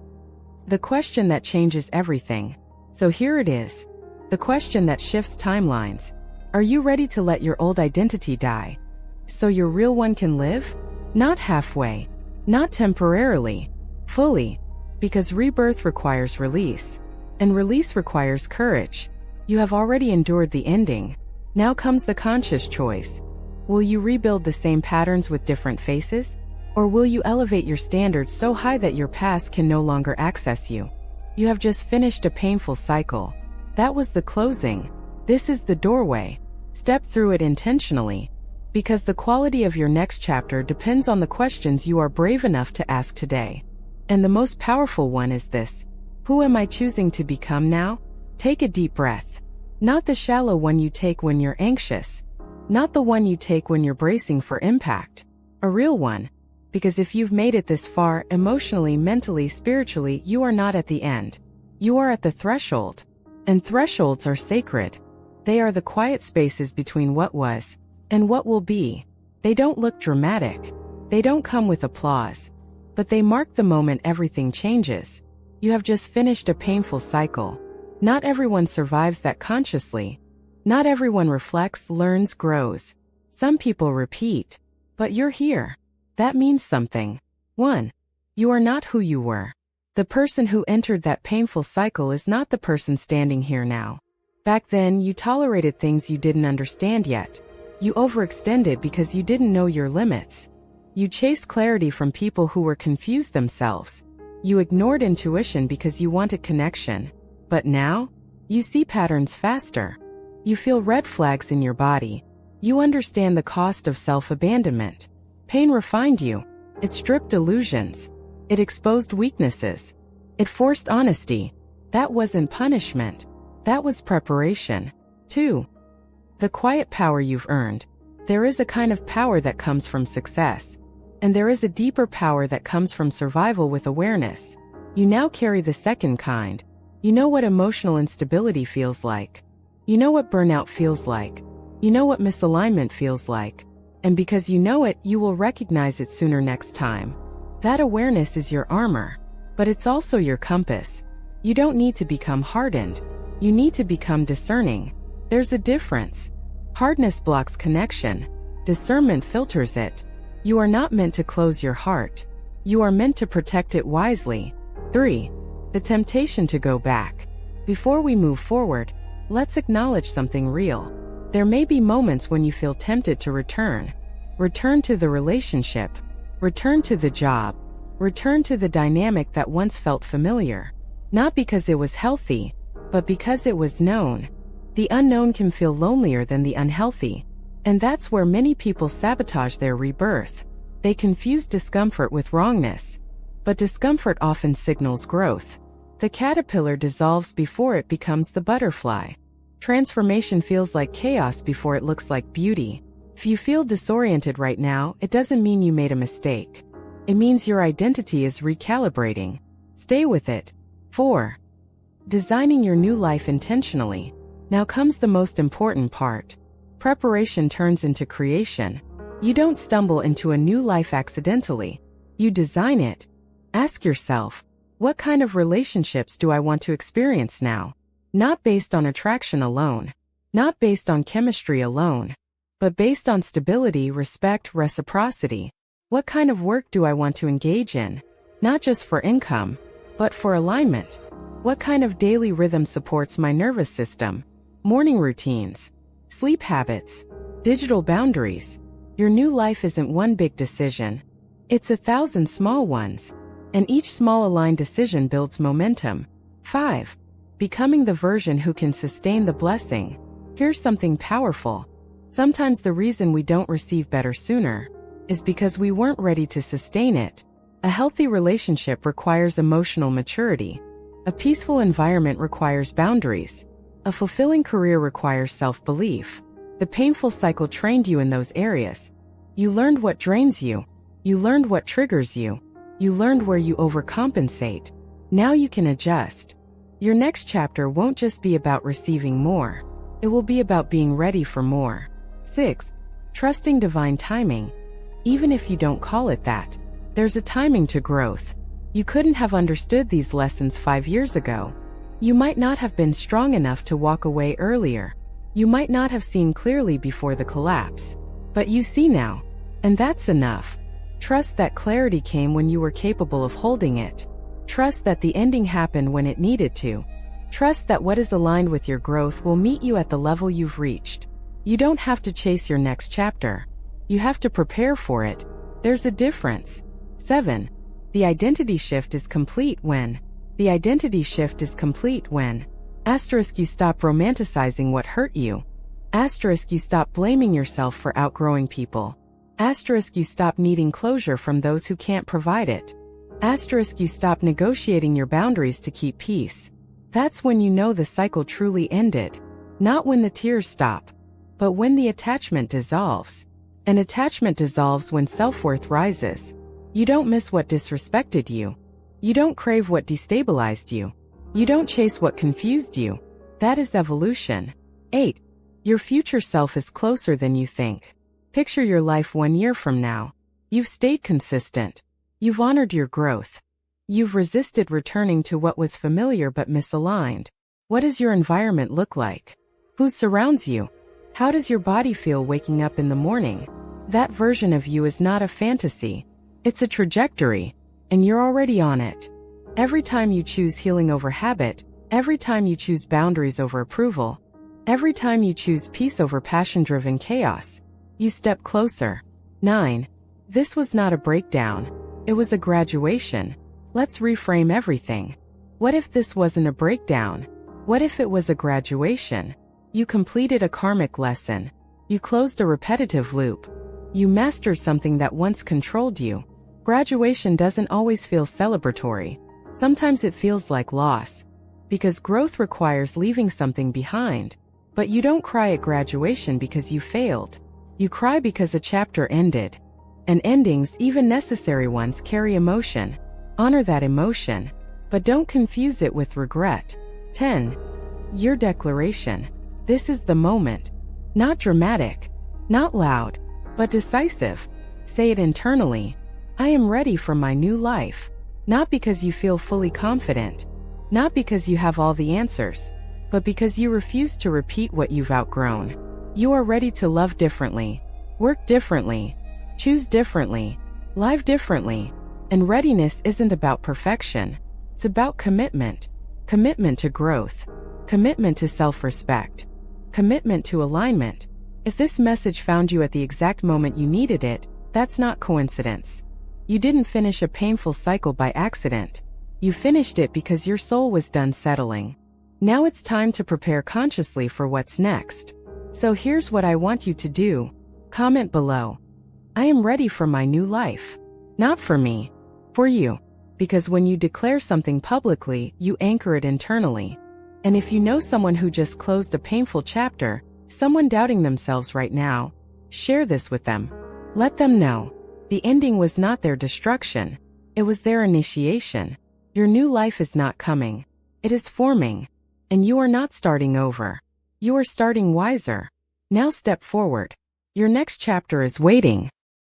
The question that changes everything. So here it is. The question that shifts timelines. Are you ready to let your old identity die, so your real one can live? Not halfway, not temporarily, fully, because rebirth requires release, and release requires courage. You have already endured the ending. Now comes the conscious choice. Will you rebuild the same patterns with different faces? Or will you elevate your standards so high that your past can no longer access you? You have just finished a painful cycle. That was the closing. This is the doorway. Step through it intentionally, because the quality of your next chapter depends on the questions you are brave enough to ask today. And the most powerful one is this: who am I choosing to become now? Take a deep breath. Not the shallow one you take when you're anxious. Not the one you take when you're bracing for impact. A real one. Because if you've made it this far, emotionally, mentally, spiritually, you are not at the end. You are at the threshold. And thresholds are sacred. They are the quiet spaces between what was and what will be. They don't look dramatic. They don't come with applause. But they mark the moment everything changes. You have just finished a painful cycle. Not everyone survives that consciously. Not everyone reflects, learns, grows. Some people repeat. But you're here. That means something. 1. You are not who you were. The person who entered that painful cycle is not the person standing here now. Back then, you tolerated things you didn't understand yet. You overextended because you didn't know your limits. You chased clarity from people who were confused themselves. You ignored intuition because you wanted connection. But now, you see patterns faster. You feel red flags in your body. You understand the cost of self-abandonment. Pain refined you. It stripped illusions. It exposed weaknesses. It forced honesty. That wasn't punishment. That was preparation. 2. The quiet power you've earned. There is a kind of power that comes from success. And there is a deeper power that comes from survival with awareness. You now carry the second kind. You know what emotional instability feels like. You know what burnout feels like. You know what misalignment feels like. And because you know it, you will recognize it sooner next time. That awareness is your armor, but it's also your compass. You don't need to become hardened. You need to become discerning. There's a difference. Hardness blocks connection. Discernment filters it. You are not meant to close your heart. You are meant to protect it wisely. 3. The temptation to go back. Before we move forward, let's acknowledge something real. There may be moments when you feel tempted to return. Return to the relationship. Return to the job. Return to the dynamic that once felt familiar. Not because it was healthy, but because it was known. The unknown can feel lonelier than the unhealthy. And that's where many people sabotage their rebirth. They confuse discomfort with wrongness. But discomfort often signals growth. The caterpillar dissolves before it becomes the butterfly. Transformation feels like chaos before it looks like beauty. If you feel disoriented right now, it doesn't mean you made a mistake. It means your identity is recalibrating. Stay with it. 4. Designing your new life intentionally. Now comes the most important part. Preparation turns into creation. You don't stumble into a new life accidentally. You design it. Ask yourself, what kind of relationships do I want to experience now? Not based on attraction alone. Not based on chemistry alone. But based on stability, respect, reciprocity. What kind of work do I want to engage in? Not just for income, but for alignment. What kind of daily rhythm supports my nervous system? Morning routines, sleep habits, digital boundaries. Your new life isn't one big decision. It's 1,000 small ones. And each small aligned decision builds momentum. 5. Becoming the version who can sustain the blessing. Here's something powerful. Sometimes the reason we don't receive better sooner is because we weren't ready to sustain it. A healthy relationship requires emotional maturity. A peaceful environment requires boundaries. A fulfilling career requires self-belief. The painful cycle trained you in those areas. You learned what drains you. You learned what triggers you. You learned where you overcompensate. Now you can adjust. Your next chapter won't just be about receiving more. It will be about being ready for more. 6. Trusting divine timing. Even if you don't call it that, there's a timing to growth. You couldn't have understood these lessons 5 years ago. You might not have been strong enough to walk away earlier. You might not have seen clearly before the collapse. But you see now. And that's enough. Trust that clarity came when you were capable of holding it. Trust that the ending happened when it needed to. Trust that what is aligned with your growth will meet you at the level you've reached. You don't have to chase your next chapter. You have to prepare for it. There's a difference. 7. The identity shift is complete when. The identity shift is complete when. Asterisk, you stop romanticizing what hurt you. Asterisk, you stop blaming yourself for outgrowing people. Asterisk, you stop needing closure from those who can't provide it. Asterisk, you stop negotiating your boundaries to keep peace. That's when you know the cycle truly ended. Not when the tears stop, but when the attachment dissolves. And attachment dissolves when self-worth rises. You don't miss what disrespected you. You don't crave what destabilized you. You don't chase what confused you. That is evolution. 8. Your future self is closer than you think. Picture your life 1 year from now. You've stayed consistent. You've honored your growth. You've resisted returning to what was familiar but misaligned. What does your environment look like? Who surrounds you? How does your body feel waking up in the morning? That version of you is not a fantasy. It's a trajectory, and you're already on it. Every time you choose healing over habit, every time you choose boundaries over approval, every time you choose peace over passion-driven chaos, you step closer. 9. This was not a breakdown. It was a graduation. Let's reframe everything. What if this wasn't a breakdown? What if it was a graduation? You completed a karmic lesson. You closed a repetitive loop. You mastered something that once controlled you. Graduation doesn't always feel celebratory. Sometimes it feels like loss. Because growth requires leaving something behind. But you don't cry at graduation because you failed. You cry because a chapter ended. And endings, even necessary ones, carry emotion. Honor that emotion. But don't confuse it with regret. 10. Your declaration. This is the moment. Not dramatic. Not loud. But decisive. Say it internally. I am ready for my new life. Not because you feel fully confident. Not because you have all the answers. But because you refuse to repeat what you've outgrown. You are ready to love differently. Work differently. Choose differently. Live differently. And readiness isn't about perfection. It's about commitment. Commitment to growth. Commitment to self-respect. Commitment to alignment. If this message found you at the exact moment you needed it, that's not coincidence. You didn't finish a painful cycle by accident. You finished it because your soul was done settling. Now it's time to prepare consciously for what's next. So here's what I want you to do. Comment below. I am ready for my new life. Not for me. For you. Because when you declare something publicly, you anchor it internally. And if you know someone who just closed a painful chapter, someone doubting themselves right now, share this with them. Let them know. The ending was not their destruction. It was their initiation. Your new life is not coming. It is forming. And you are not starting over. You are starting wiser. Now step forward. Your next chapter is waiting.